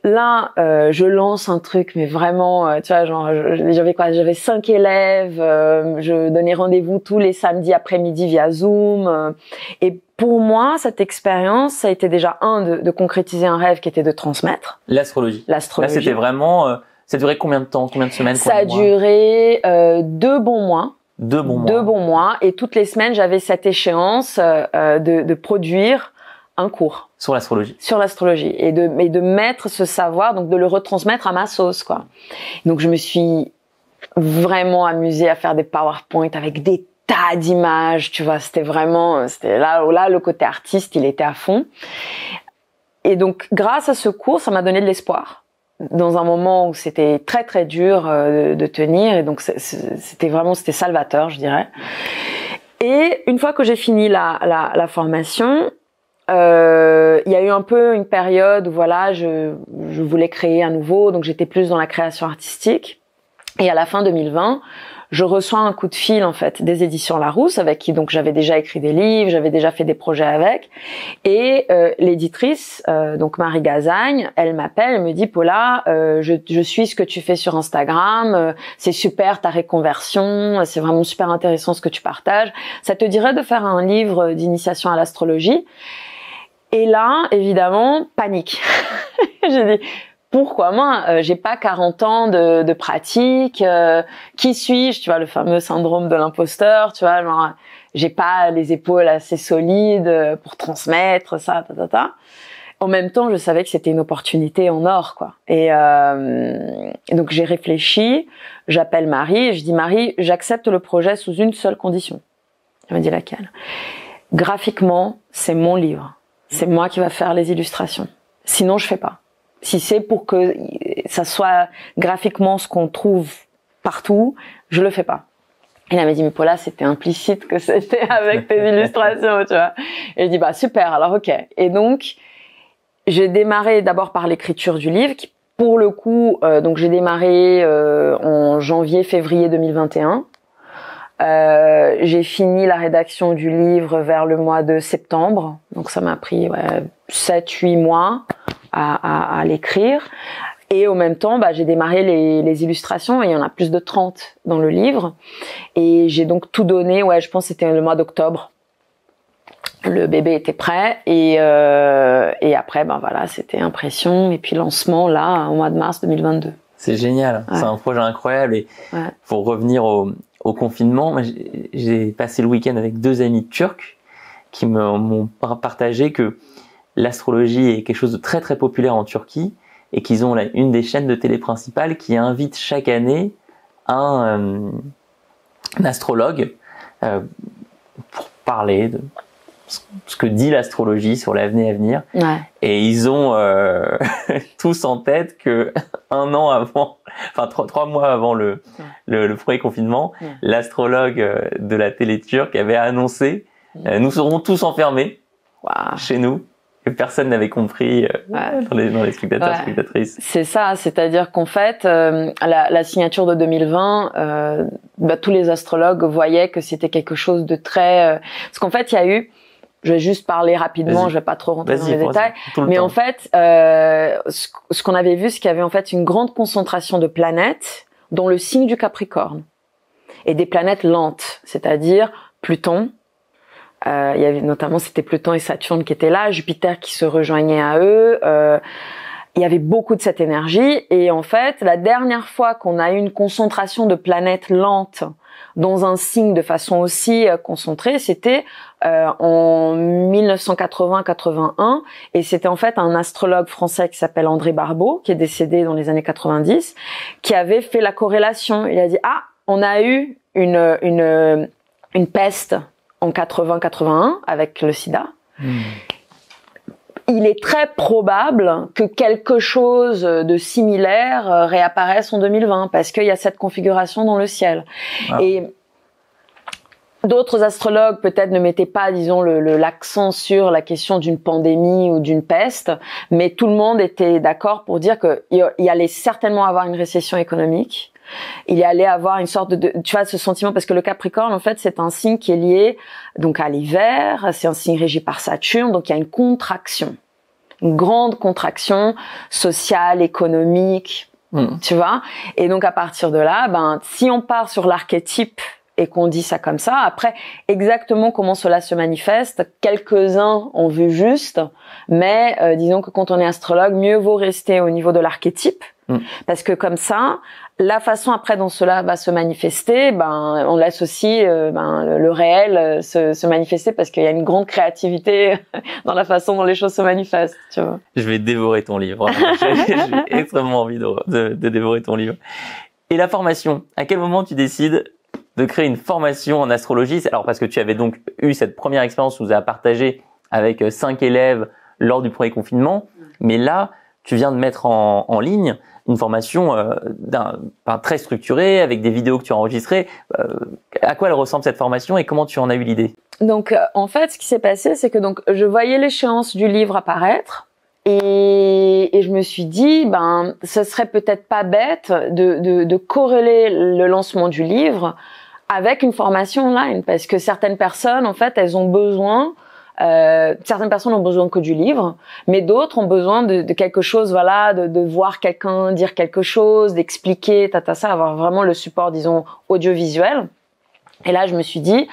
Là, je lance un truc, mais vraiment, tu vois, genre, j'avais 5 élèves, je donnais rendez-vous tous les samedis après-midi via Zoom, et pour moi, cette expérience, ça a été déjà de concrétiser un rêve qui était de transmettre. L'astrologie. Là, c'était vraiment, ça a duré combien de temps, combien de semaines? Ça a duré 2 bons mois. 2 bons mois. 2 bons mois, et toutes les semaines, j'avais cette échéance de produire un cours. Sur l'astrologie. Sur l'astrologie. Et de mettre ce savoir, donc de le retransmettre à ma sauce, quoi. Donc, je me suis vraiment amusée à faire des PowerPoint avec des tas d'images, tu vois. C'était là, le côté artiste, il était à fond. Et donc, grâce à ce cours, ça m'a donné de l'espoir. Dans un moment où c'était très, très dur de tenir. Et donc, c'était salvateur, je dirais. Et une fois que j'ai fini la formation, il y a eu un peu une période où voilà, je voulais créer à nouveau, donc j'étais plus dans la création artistique. Et à la fin 2020, je reçois un coup de fil en fait des éditions Larousse, avec qui donc j'avais déjà écrit des livres, j'avais déjà fait des projets avec. Et l'éditrice, donc Marie Gazagne, elle m'appelle, elle me dit Paula, je suis ce que tu fais sur Instagram, c'est super ta reconversion, c'est vraiment super intéressant ce que tu partages. Ça te dirait de faire un livre d'initiation à l'astrologie? Et là, évidemment, panique. J'ai dit pourquoi moi, j'ai pas 40 ans de pratique, qui suis-je, tu vois, le fameux syndrome de l'imposteur, tu vois, genre j'ai pas les épaules assez solides pour transmettre ça, En même temps, je savais que c'était une opportunité en or, quoi. Et donc j'ai réfléchi, j'appelle Marie et je dis Marie, j'accepte le projet sous une seule condition. Elle me dit laquelle? Graphiquement, c'est mon livre. C'est moi qui va faire les illustrations. Sinon, je fais pas. Si c'est pour que ça soit graphiquement ce qu'on trouve partout, je le fais pas. Et elle m'a dit, mais Paula, c'était implicite que c'était avec tes illustrations, tu vois. Et je dis, bah, super, alors ok. Et donc, j'ai démarré d'abord par l'écriture du livre, qui, pour le coup, donc j'ai démarré en janvier-février 2021. J'ai fini la rédaction du livre vers le mois de septembre. Donc ça m'a pris 7-8 mois à l'écrire. Et au même temps, j'ai démarré les illustrations, et il y en a plus de 30 dans le livre. Et j'ai donc tout donné, je pense que c'était le mois d'octobre. Le bébé était prêt, et après, voilà, c'était impression, et puis lancement, là, au mois de mars 2022. C'est génial, c'est un projet incroyable. Et pour revenir au confinement, j'ai passé le week-end avec 2 amis turcs qui m'ont partagé que l'astrologie est quelque chose de très très populaire en Turquie, et qu'ils ont une des chaînes de télé principales qui invite chaque année un astrologue pour parler de ce que dit l'astrologie sur l'avenir à venir. Et ils ont tous en tête que 1 an avant, 3 mois avant le premier confinement, l'astrologue de la télé turque avait annoncé nous serons tous enfermés chez nous. Que personne n'avait compris dans les spectateurs, spectatrices. C'est ça, c'est-à-dire qu'en fait, la signature de 2020, tous les astrologues voyaient que c'était quelque chose de très... parce qu'en fait, il y a eu... Je vais juste parler rapidement, je vais pas trop rentrer dans les détails. Mais en fait, ce qu'on avait vu, c'est qu'il y avait en fait une grande concentration de planètes dans le signe du Capricorne. Et des planètes lentes, c'est-à-dire Pluton. Il y avait notamment, c'était Pluton et Saturne qui étaient là, Jupiter qui se rejoignait à eux. Il y avait beaucoup de cette énergie. Et en fait, la dernière fois qu'on a eu une concentration de planètes lentes dans un signe de façon aussi concentrée, c'était en 1980-81, et c'était en fait un astrologue français qui s'appelle André Barbeau, qui est décédé dans les années 90, qui avait fait la corrélation. Il a dit on a eu une peste en 80-81 avec le sida. Il est très probable que quelque chose de similaire réapparaisse en 2020, parce qu'il y a cette configuration dans le ciel. Et d'autres astrologues peut-être ne mettaient pas, disons, l'accent sur la question d'une pandémie ou d'une peste, mais tout le monde était d'accord pour dire qu'il allait certainement avoir une récession économique. Il y allait avoir une sorte tu vois, ce sentiment, parce que le Capricorne, en fait, c'est un signe qui est lié donc à l'hiver, c'est un signe régi par Saturne, donc il y a une contraction, une grande contraction sociale, économique, tu vois. Et donc à partir de là, si on part sur l'archétype et qu'on dit ça comme ça, après, exactement comment cela se manifeste, quelques-uns ont vu juste, mais disons que quand on est astrologue, mieux vaut rester au niveau de l'archétype, parce que comme ça, la façon après dont cela va se manifester, on laisse aussi le réel se manifester, parce qu'il y a une grande créativité dans la façon dont les choses se manifestent, tu vois. Je vais dévorer ton livre. J'ai extrêmement envie de dévorer ton livre. Et la formation, à quel moment tu décides de créer une formation en astrologie? Alors parce que tu avais donc eu cette première expérience, tu nous as partagé avec 5 élèves lors du premier confinement, mais là, tu viens de mettre en ligne une formation très structurée, avec des vidéos que tu as enregistrées. À quoi elle ressemble cette formation et comment tu en as eu l'idée? Donc, en fait, ce qui s'est passé, c'est que donc je voyais l'échéance du livre apparaître et je me suis dit, ce serait peut-être pas bête de corréler le lancement du livre avec une formation online, parce que certaines personnes, en fait, elles ont besoin. Certaines personnes ont besoin que du livre, mais d'autres ont besoin de quelque chose, voilà, de voir quelqu'un dire quelque chose, d'expliquer, ça, avoir vraiment le support, disons, audiovisuel. Et là, je me suis dit,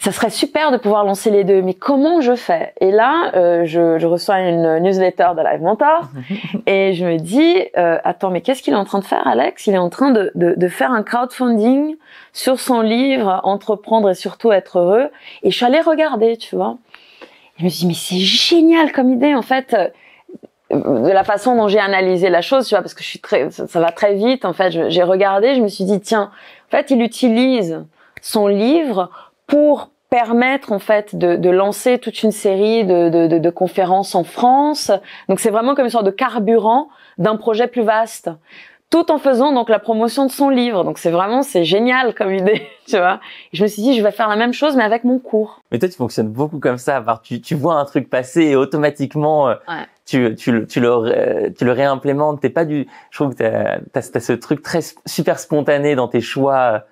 ça serait super de pouvoir lancer les deux, mais comment je fais? Et là, je reçois une newsletter de Live Mentor et je me dis, attends, mais qu'est-ce qu'il est en train de faire, Alex? Il est en train de faire un crowdfunding sur son livre, Entreprendre et surtout être heureux. Et je suis allée regarder, tu vois. Et je me suis dit, mais c'est génial comme idée, en fait, de la façon dont j'ai analysé la chose, tu vois, parce que ça va très vite, en fait. J'ai regardé, je me suis dit, tiens, en fait, il utilise son livre pour permettre en fait de lancer toute une série de conférences en France. Donc c'est vraiment comme une sorte de carburant d'un projet plus vaste, tout en faisant donc la promotion de son livre. Donc c'est génial comme idée, tu vois. Et je me suis dit, je vais faire la même chose mais avec mon cours. Mais toi tu fonctionnes beaucoup comme ça, tu vois un truc passer et automatiquement tu le réimplémentes. Je trouve que t'as ce truc super spontané dans tes choix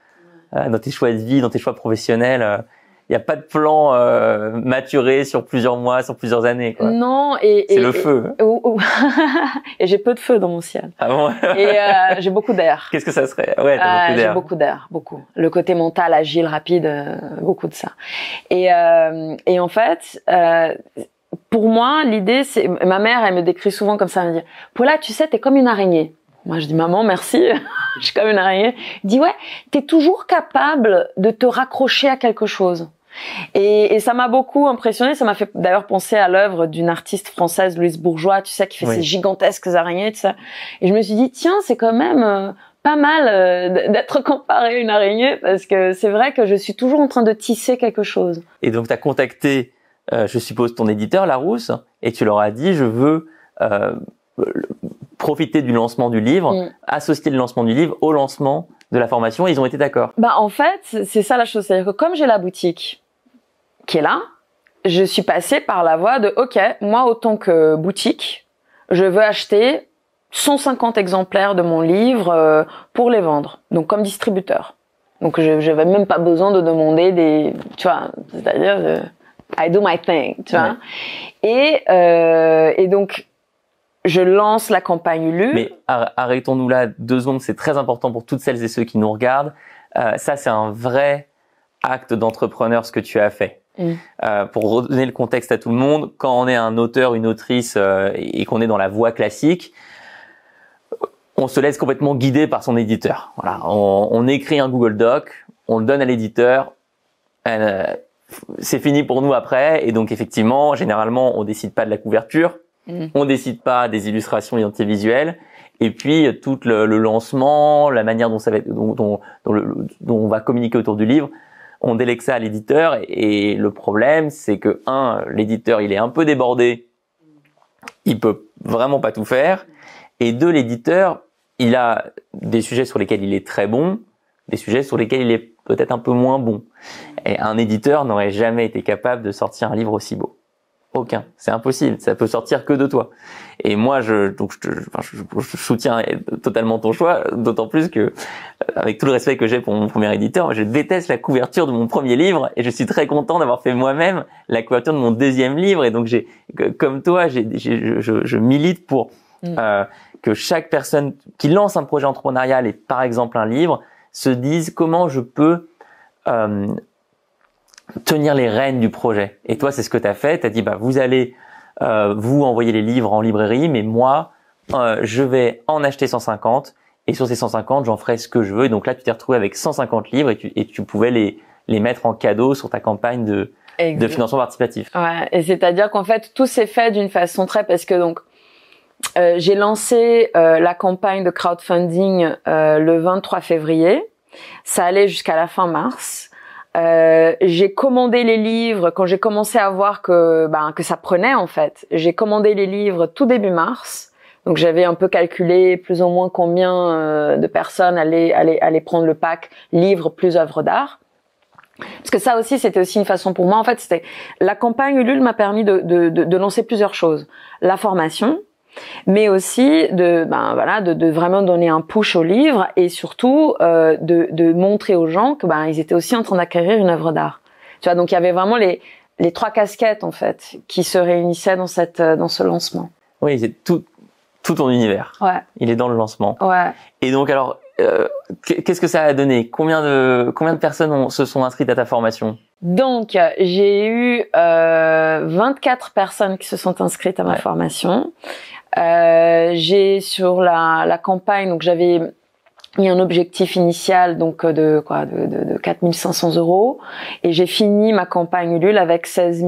de vie, dans tes choix professionnels. Il y a pas de plan maturé sur plusieurs mois, sur plusieurs années, quoi. Non, c'est le feu. Et j'ai peu de feu dans mon ciel. Ah bon? Et j'ai beaucoup d'air. Qu'est-ce que ça serait? Ouais, t'as beaucoup d'air. J'ai beaucoup d'air, beaucoup. Le côté mental, agile, rapide, beaucoup de ça. Et en fait, pour moi, l'idée, c'est, ma mère, elle me décrit souvent comme ça, elle me dit, Paula, tu sais, t'es comme une araignée. Moi, je dis, maman, merci. Je suis comme une araignée. Elle dit, ouais, t'es toujours capable de te raccrocher à quelque chose. Et ça m'a beaucoup impressionné. Ça m'a fait d'ailleurs penser à l'œuvre d'une artiste française, Louise Bourgeois, tu sais, qui fait ces gigantesques araignées, tu sais. Et je me suis dit, tiens, c'est quand même pas mal d'être comparée à une araignée, parce que c'est vrai que je suis toujours en train de tisser quelque chose. Et donc, tu as contacté, je suppose, ton éditeur, Larousse, et tu leur as dit, je veux profiter du lancement du livre, associer le lancement du livre au lancement de la formation, et ils ont été d'accord. En fait, c'est ça la chose. C'est-à-dire que comme j'ai la boutique qui est là, je suis passée par la voie de, OK, moi, autant que boutique, je veux acheter 150 exemplaires de mon livre pour les vendre. Donc, comme distributeur. Donc, je n'avais même pas besoin de demander tu vois, c'est-à-dire, I do my thing, tu vois. Et donc, je lance la campagne Ulu. Mais arrêtons-nous là 2 secondes, c'est très important pour toutes celles et ceux qui nous regardent. Ça, c'est un vrai acte d'entrepreneur, ce que tu as fait. Pour redonner le contexte à tout le monde, quand on est un auteur, une autrice et qu'on est dans la voie classique, on se laisse complètement guider par son éditeur. Voilà, on écrit un Google Doc, on le donne à l'éditeur, c'est fini pour nous après. Et donc effectivement, généralement, on décide pas de la couverture, on décide pas des illustrations, l'identité visuelle, et puis tout le lancement, la manière dont ça va être, dont on va communiquer autour du livre. On délègue ça à l'éditeur et le problème, c'est que l'éditeur, il est un peu débordé, il peut vraiment pas tout faire, et 2, l'éditeur, il a des sujets sur lesquels il est très bon, des sujets sur lesquels il est peut-être un peu moins bon. Et un éditeur n'aurait jamais été capable de sortir un livre aussi beau. Aucun, c'est impossible, ça peut sortir que de toi. Et moi, je soutiens totalement ton choix, d'autant plus que, avec tout le respect que j'ai pour mon premier éditeur, je déteste la couverture de mon premier livre et je suis très content d'avoir fait moi-même la couverture de mon 2e livre. Et donc, comme toi, je milite pour que chaque personne qui lance un projet entrepreneurial et par exemple un livre se dise comment je peux tenir les rênes du projet. Et toi, c'est ce que tu as fait. Tu as dit, vous allez vous envoyer les livres en librairie, mais moi, je vais en acheter 150 et sur ces 150, j'en ferai ce que je veux. Et donc là, tu t'es retrouvé avec 150 livres et tu pouvais les mettre en cadeau sur ta campagne de financement participatif. Ouais, et c'est-à-dire qu'en fait, tout s'est fait d'une façon parce que donc, j'ai lancé la campagne de crowdfunding le 23 février. Ça allait jusqu'à la fin mars. J'ai commandé les livres quand j'ai commencé à voir que ça prenait en fait. J'ai commandé les livres tout début mars. Donc j'avais un peu calculé plus ou moins combien de personnes allaient prendre le pack livres plus œuvres d'art. Parce que ça aussi, c'était aussi une façon pour moi. En fait, la campagne Ulule m'a permis de lancer plusieurs choses. La formation, mais aussi de vraiment donner un push au livre et surtout de montrer aux gens que ils étaient aussi en train d'acquérir une œuvre d'art. Tu vois, donc il y avait vraiment les trois casquettes en fait qui se réunissaient dans ce lancement. Oui, c'est tout ton univers. Ouais. Il est dans le lancement. Ouais. Et donc alors, qu'est-ce que ça a donné? Combien de personnes se sont inscrites à ta formation? Donc, j'ai eu 24 personnes qui se sont inscrites à ma formation. J'ai sur la campagne, donc j'avais mis un objectif initial donc de 4 500 € et j'ai fini ma campagne Ulule avec 16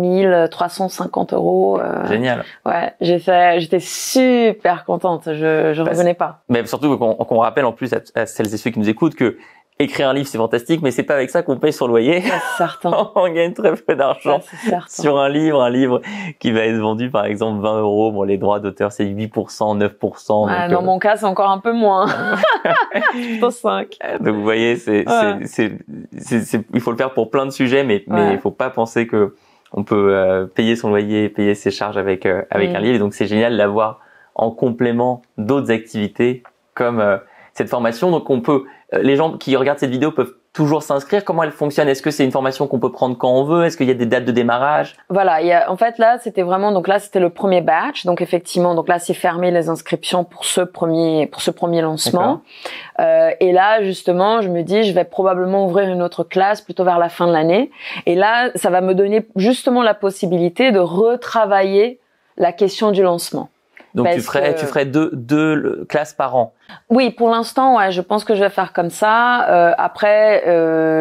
350 €. Génial. Ouais, j'étais super contente, je revenais pas. Mais surtout qu'on rappelle en plus à celles et ceux qui nous écoutent que écrire un livre c'est fantastique, mais c'est pas avec ça qu'on paye son loyer. C'est certain. On gagne très peu d'argent sur un livre qui va être vendu par exemple 20 €. Bon, les droits d'auteur c'est 8%, 9%. Ouais, dans mon cas c'est encore un peu moins. Plutôt 5. Donc vous voyez, il faut le faire pour plein de sujets, mais il faut pas penser que on peut payer son loyer, payer ses charges avec un livre. Et donc c'est génial d'avoir en complément d'autres activités comme cette formation. Donc les gens qui regardent cette vidéo peuvent toujours s'inscrire. Comment elle fonctionne? Est-ce que c'est une formation qu'on peut prendre quand on veut? Est-ce qu'il y a des dates de démarrage? Voilà, en fait là c'était le premier batch. Donc effectivement, donc là c'est fermé les inscriptions pour ce premier lancement. Et là justement, je me dis je vais probablement ouvrir une autre classe plutôt vers la fin de l'année. Et là, ça va me donner justement la possibilité de retravailler la question du lancement. Donc tu ferais deux classes par an. Oui, pour l'instant, ouais, je pense que je vais faire comme ça. Après,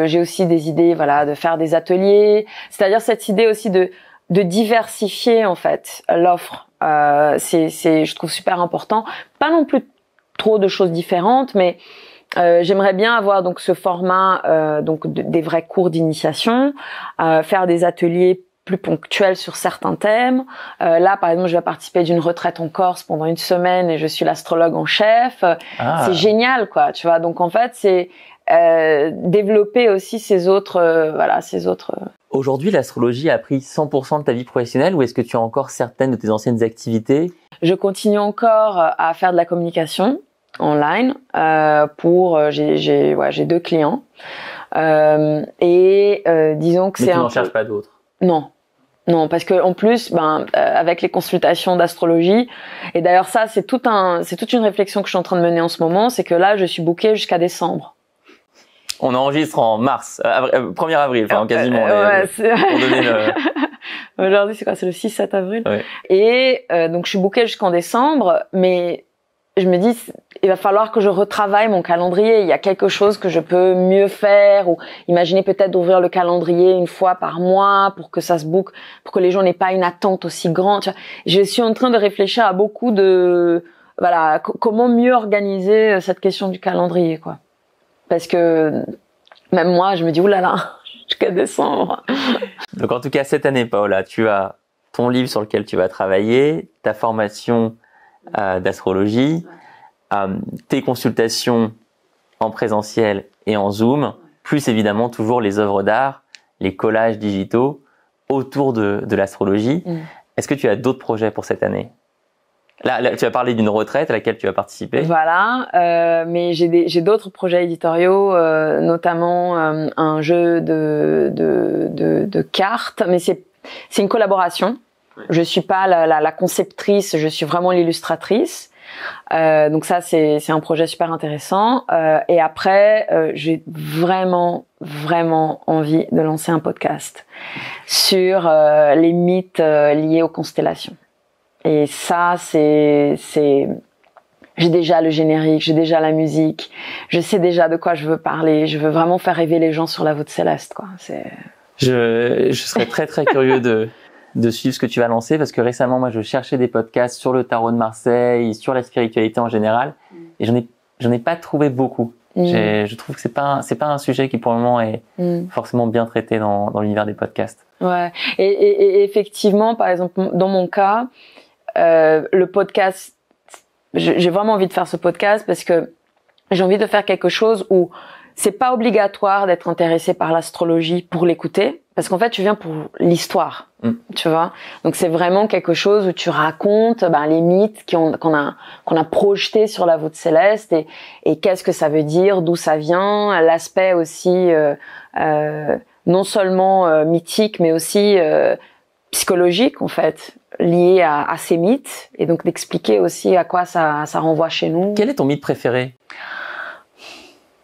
j'ai aussi des idées, de faire des ateliers. C'est-à-dire cette idée aussi de diversifier en fait l'offre. Je trouve super important. Pas non plus trop de choses différentes, mais j'aimerais bien avoir donc ce format des vrais cours d'initiation, faire des ateliers plus ponctuel sur certains thèmes. Là, par exemple, je vais participer d'une retraite en Corse pendant une semaine et je suis l'astrologue en chef. C'est génial, quoi. Tu vois. Donc, en fait, c'est développer aussi ces autres. Aujourd'hui, l'astrologie a pris 100% de ta vie professionnelle ou est-ce que tu as encore certaines de tes anciennes activités? Je continue encore à faire de la communication online j'ai 2 clients disons que mais tu n'en cherches pas d'autres? Non, parce que en plus, avec les consultations d'astrologie, et d'ailleurs ça, c'est toute une réflexion que je suis en train de mener en ce moment, c'est que là, je suis bookée jusqu'à décembre. On enregistre en mars, 1er avril, enfin quasiment. Pour donner Aujourd'hui, c'est quoi? C'est le 6-7 avril. Ouais. Et donc, je suis bookée jusqu'en décembre, mais je me dis, il va falloir que je retravaille mon calendrier. Il y a quelque chose que je peux mieux faire, ou imaginer peut-être d'ouvrir le calendrier une fois par mois pour que ça se boucle, pour que les gens n'aient pas une attente aussi grande. Tu vois. Je suis en train de réfléchir à beaucoup comment mieux organiser cette question du calendrier, quoi. Parce que même moi, je me dis, oulala, jusqu'à décembre. Donc en tout cas, cette année, Paola, tu as ton livre sur lequel tu vas travailler, ta formation d'astrologie, tes consultations en présentiel et en Zoom, plus évidemment toujours les œuvres d'art, les collages digitaux autour de l'astrologie. Est-ce que tu as d'autres projets pour cette année? Là, tu as parlé d'une retraite à laquelle tu vas participer. Voilà, mais j'ai d'autres projets éditoriaux, notamment un jeu de cartes, mais c'est une collaboration. Je suis pas la conceptrice, je suis vraiment l'illustratrice. Donc ça, c'est un projet super intéressant. Et après, j'ai vraiment envie de lancer un podcast sur les mythes liés aux constellations. Et ça, j'ai déjà le générique, j'ai déjà la musique, je sais déjà de quoi je veux parler. Je veux vraiment faire rêver les gens sur la voûte céleste, quoi. Je serais très très curieux de suivre ce que tu vas lancer parce que récemment, moi, je cherchais des podcasts sur le tarot de Marseille, sur la spiritualité en général, et j'en ai pas trouvé beaucoup. Je trouve que c'est pas un sujet qui pour le moment est forcément bien traité dans l'univers des podcasts. Ouais. Et effectivement, par exemple, dans mon cas, le podcast, j'ai vraiment envie de faire ce podcast parce que j'ai envie de faire quelque chose où c'est pas obligatoire d'être intéressé par l'astrologie pour l'écouter, parce qu'en fait, tu viens pour l'histoire, tu vois. Donc, c'est vraiment quelque chose où tu racontes les mythes qu'on a projetés sur la voûte céleste et qu'est-ce que ça veut dire, d'où ça vient, l'aspect aussi non seulement mythique, mais aussi psychologique, en fait, lié à ces mythes, et donc d'expliquer aussi à quoi ça renvoie chez nous. Quel est ton mythe préféré?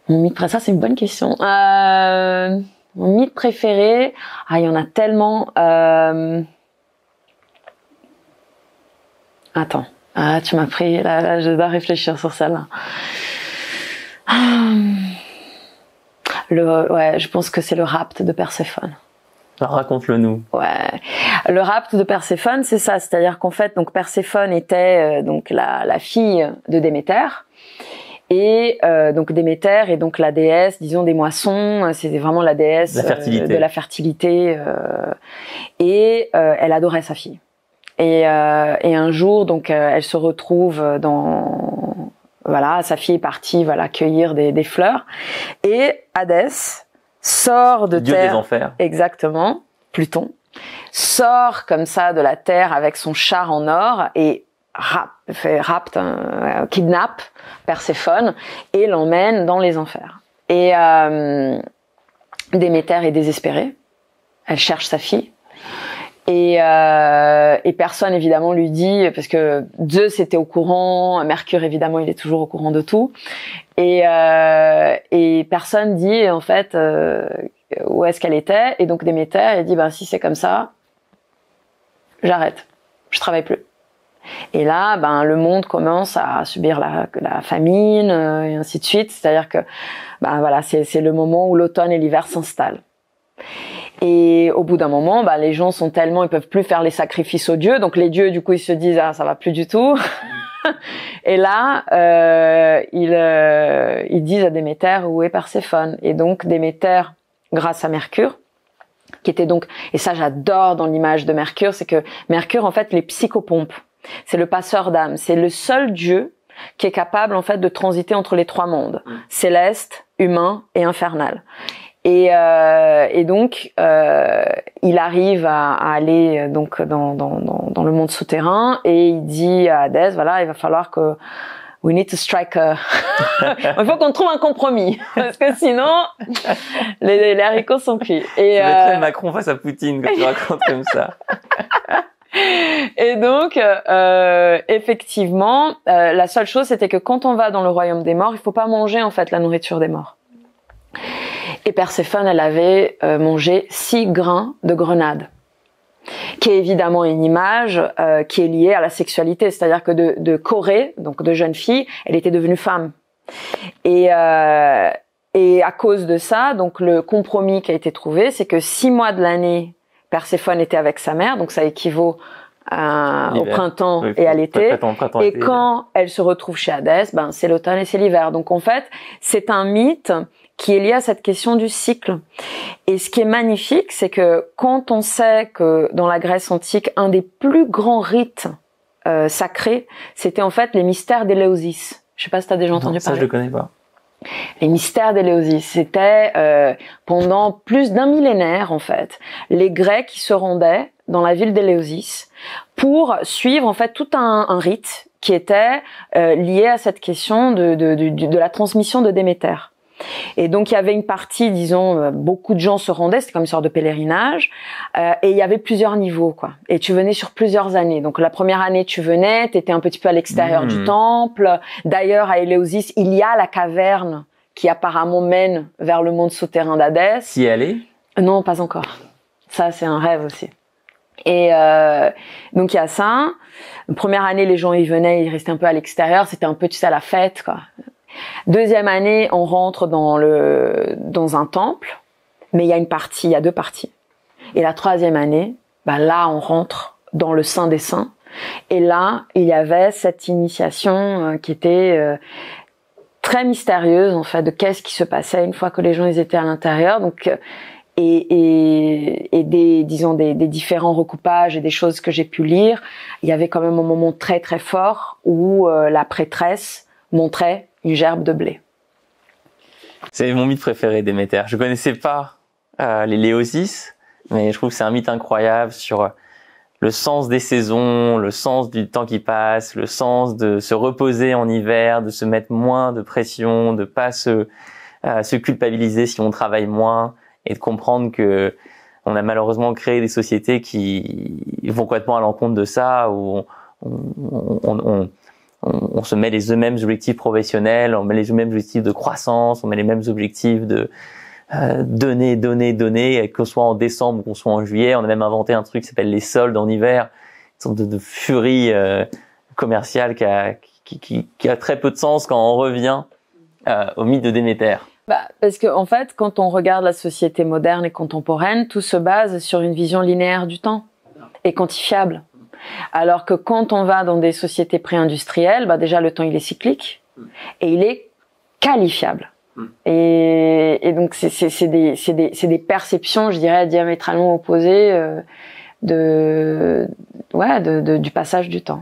Mon mythe préféré, ça c'est une bonne question. Mon mythe préféré, il y en a tellement. Attends, tu m'as pris. Là, je dois réfléchir sur celle-là. Je pense que c'est le rapt de Perséphone. Alors, raconte-le nous. Ouais, le rapt de Perséphone, c'est ça. C'est-à-dire qu'en fait, donc Perséphone était donc la fille de Déméter. Et donc Déméter est donc la déesse, disons, des moissons. C'était vraiment la déesse de la fertilité. Et elle adorait sa fille. Et un jour, donc, elle se retrouve sa fille est partie, cueillir des fleurs. Et Hadès sort de Dieu terre. Des enfers. Exactement. Pluton sort comme ça de la terre avec son char en or et kidnappe Perséphone et l'emmène dans les enfers. Et Déméter est désespérée. Elle cherche sa fille. Et personne évidemment lui dit, parce que Zeus était au courant, Mercure évidemment il est toujours au courant de tout. Et personne dit en fait où est-ce qu'elle était. Et donc Déméter elle dit si c'est comme ça, j'arrête, je travaille plus. Et là, le monde commence à subir la famine et ainsi de suite. C'est-à-dire que, c'est le moment où l'automne et l'hiver s'installent. Et au bout d'un moment, les gens sont tellement, ils peuvent plus faire les sacrifices aux dieux. Donc les dieux, du coup, ils se disent ça va plus du tout. Et là, ils disent à Déméter où est Perséphone. Et donc Déméter, grâce à Mercure, qui était donc, et ça j'adore dans l'image de Mercure, c'est que Mercure en fait les psychopompes. C'est le passeur d'âme. C'est le seul dieu qui est capable, en fait, de transiter entre les trois mondes. Céleste, humain et infernal. Et donc, il arrive à aller, donc, dans le monde souterrain et il dit à Hadès, il va falloir que we need to strike il faut qu'on trouve un compromis. Parce que sinon, les haricots sont cuits. Et, ça va être très Macron face à Poutine quand tu racontes comme ça. Et donc, effectivement, la seule chose, c'était que quand on va dans le royaume des morts, il faut pas manger, en fait, la nourriture des morts. Et Perséphone, elle avait mangé 6 grains de grenade, qui est évidemment une image qui est liée à la sexualité. C'est-à-dire que de Corée, donc de jeune fille, elle était devenue femme. Et à cause de ça, donc le compromis qui a été trouvé, c'est que 6 mois de l'année, Perséphone était avec sa mère, donc ça équivaut au printemps et à l'été. Et quand elle se retrouve chez Hadès, c'est l'automne et c'est l'hiver. Donc en fait, c'est un mythe qui est lié à cette question du cycle. Et ce qui est magnifique, c'est que quand on sait que dans la Grèce antique, un des plus grands rites sacrés, c'était en fait les mystères d'Éleusis. Je sais pas si tu as déjà entendu parler. Ça, je le connais pas. Les mystères d'Éleusis, c'était pendant plus d'un millénaire en fait, les Grecs qui se rendaient dans la ville d'Éleusis pour suivre en fait tout un rite qui était lié à cette question de la transmission de Déméter. Et donc il y avait une partie, disons, beaucoup de gens se rendaient, c'était comme une sorte de pèlerinage, et il y avait plusieurs niveaux, quoi. Et tu venais sur plusieurs années. Donc la première année tu venais, t'étais un petit peu à l'extérieur du temple. D'ailleurs à Éleusis, il y a la caverne qui apparemment mène vers le monde souterrain d'Hadès. Si elle est ? Non, pas encore. Ça c'est un rêve aussi. Et donc il y a ça. La première année les gens y venaient, ils restaient un peu à l'extérieur, c'était un peu, tu sais, à la fête, quoi. Deuxième année, on rentre dans un temple, mais il y a il y a 2 parties. Et la troisième année, là, on rentre dans le Saint des Saints. Et là, il y avait cette initiation qui était très mystérieuse en fait de qu'est-ce qui se passait une fois que les gens ils étaient à l'intérieur. Donc et des disons des différents recoupages et des choses que j'ai pu lire, il y avait quand même un moment très très fort où la prêtresse montrait une gerbe de blé. C'est mon mythe préféré Déméter. Je connaissais pas les Léosis, mais je trouve que c'est un mythe incroyable sur le sens des saisons, le sens du temps qui passe, le sens de se reposer en hiver, de se mettre moins de pression, de pas se culpabiliser si on travaille moins, et de comprendre que on a malheureusement créé des sociétés qui vont complètement à l'encontre de ça, où on se met les mêmes objectifs professionnels, on met les mêmes objectifs de croissance, on met les mêmes objectifs de donner, et qu'on soit en décembre ou qu'on soit en juillet. On a même inventé un truc qui s'appelle les soldes en hiver, une sorte de furie commerciale qui a très peu de sens quand on revient au mythe de Déméter. Parce que en fait, quand on regarde la société moderne et contemporaine, tout se base sur une vision linéaire du temps et quantifiable. Alors que quand on va dans des sociétés pré-industrielles, déjà le temps il est cyclique et il est qualifiable. Et donc c'est des perceptions, je dirais, diamétralement opposées du passage du temps.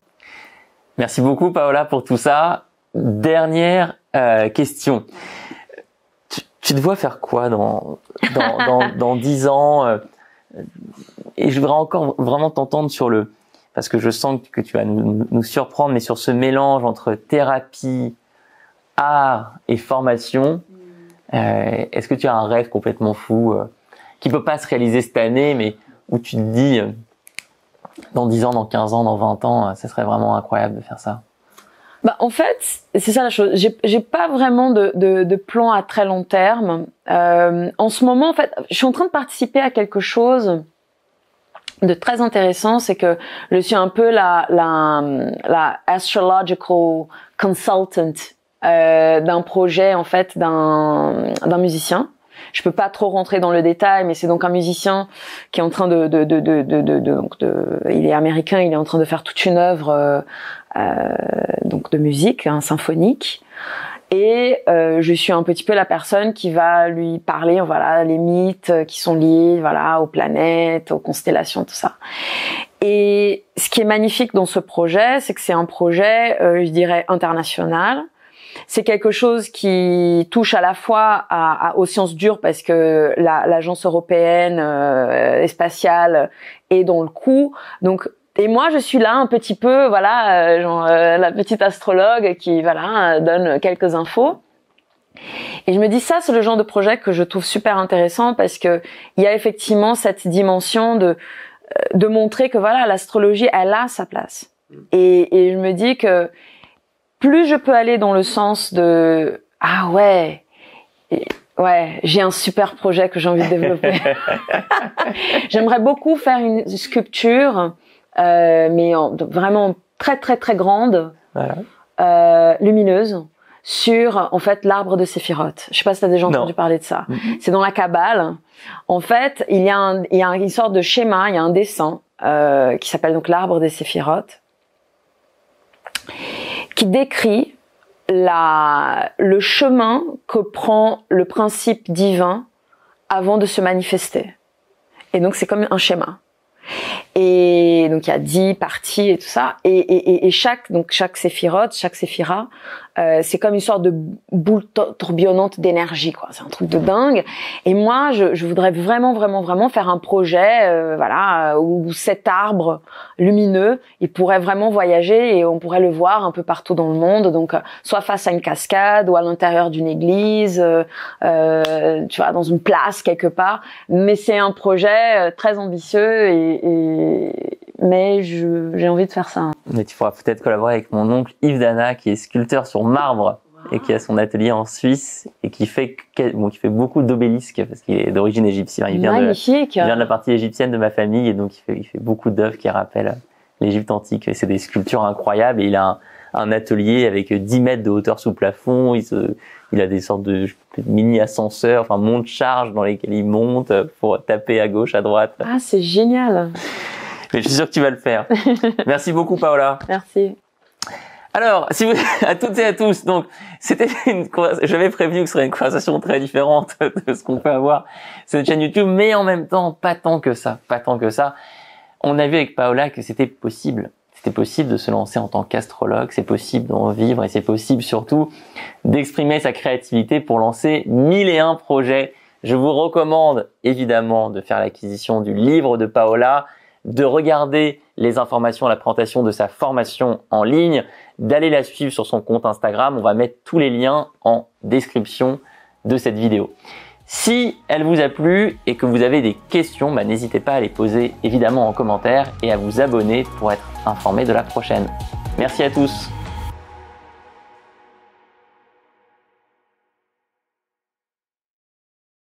Merci beaucoup Paola pour tout ça. Dernière question. Tu te vois faire quoi dans 10 ans et je voudrais encore vraiment t'entendre parce que je sens que tu vas nous surprendre, mais sur ce mélange entre thérapie, art et formation. Est-ce que tu as un rêve complètement fou qui peut pas se réaliser cette année, mais où tu te dis dans 10 ans, dans 15 ans, dans 20 ans, ça serait vraiment incroyable de faire ça? En fait, c'est ça la chose. J'ai pas vraiment de plan à très long terme. En ce moment, en fait, je suis en train de participer à quelque chose de très intéressant, c'est que je suis un peu la astrological consultant d'un projet en fait d'un musicien. Je peux pas trop rentrer dans le détail, mais c'est donc un musicien qui est en train il est américain, il est en train de faire toute une œuvre donc de musique, symphonique. Et je suis un petit peu la personne qui va lui parler, les mythes qui sont liés, aux planètes, aux constellations, tout ça. Et ce qui est magnifique dans ce projet, c'est que c'est un projet, je dirais, international. C'est quelque chose qui touche à la fois aux sciences dures parce que l'agence européenne spatiale est dans le coup. Donc, et moi, je suis là un petit peu, la petite astrologue qui, donne quelques infos. Et je me dis, ça, c'est le genre de projet que je trouve super intéressant parce que il y a effectivement cette dimension de montrer que l'astrologie, elle a sa place. Et je me dis que plus je peux aller dans le sens de j'ai un super projet que j'ai envie de développer. J'aimerais beaucoup faire une sculpture, mais vraiment très très très grande, lumineuse, sur en fait l'arbre de Séphiroth. Je sais pas si tu as déjà entendu parler de ça. C'est dans la Kabbale. En fait, il y a une sorte de schéma, il y a un dessin qui s'appelle donc l'arbre des Séphiroth, qui décrit le chemin que prend le principe divin avant de se manifester. Et donc c'est comme un schéma. Et donc il y a 10 parties et tout ça. Et chaque séphiroth, chaque séphira, c'est comme une sorte de boule tourbillonnante d'énergie, quoi. C'est un truc de dingue. Et moi, je voudrais vraiment faire un projet, où cet arbre lumineux, il pourrait vraiment voyager et on pourrait le voir un peu partout dans le monde. Donc, soit face à une cascade ou à l'intérieur d'une église, dans une place quelque part. Mais c'est un projet très ambitieux mais j'ai envie de faire ça. Mais tu pourras peut-être collaborer avec mon oncle Yves Dana, qui est sculpteur sur marbre et qui a son atelier en Suisse et qui fait beaucoup d'obélisques parce qu'il est d'origine égyptienne. Il vient de la partie égyptienne de ma famille et donc il fait beaucoup d'œuvres qui rappellent l'Égypte antique. Et c'est des sculptures incroyables et il a un atelier avec 10 mètres de hauteur sous plafond. Il a des sortes de mini ascenseurs, monte-charge dans lesquels il monte pour taper à gauche, à droite. Ah, c'est génial! Mais je suis sûr que tu vas le faire. Merci beaucoup, Paola. Merci. Alors, si vous, à toutes et à tous, donc, j'avais prévenu que ce serait une conversation très différente de ce qu'on peut avoir sur cette chaîne YouTube, mais en même temps, pas tant que ça. On a vu avec Paola que c'était possible. C'était possible de se lancer en tant qu'astrologue, c'est possible d'en vivre et c'est possible surtout d'exprimer sa créativité pour lancer 1001 projets. Je vous recommande évidemment de faire l'acquisition du livre de Paola, de regarder les informations, la présentation de sa formation en ligne, d'aller la suivre sur son compte Instagram. On va mettre tous les liens en description de cette vidéo. Si elle vous a plu et que vous avez des questions, n'hésitez pas à les poser évidemment en commentaire et à vous abonner pour être informé de la prochaine. Merci à tous.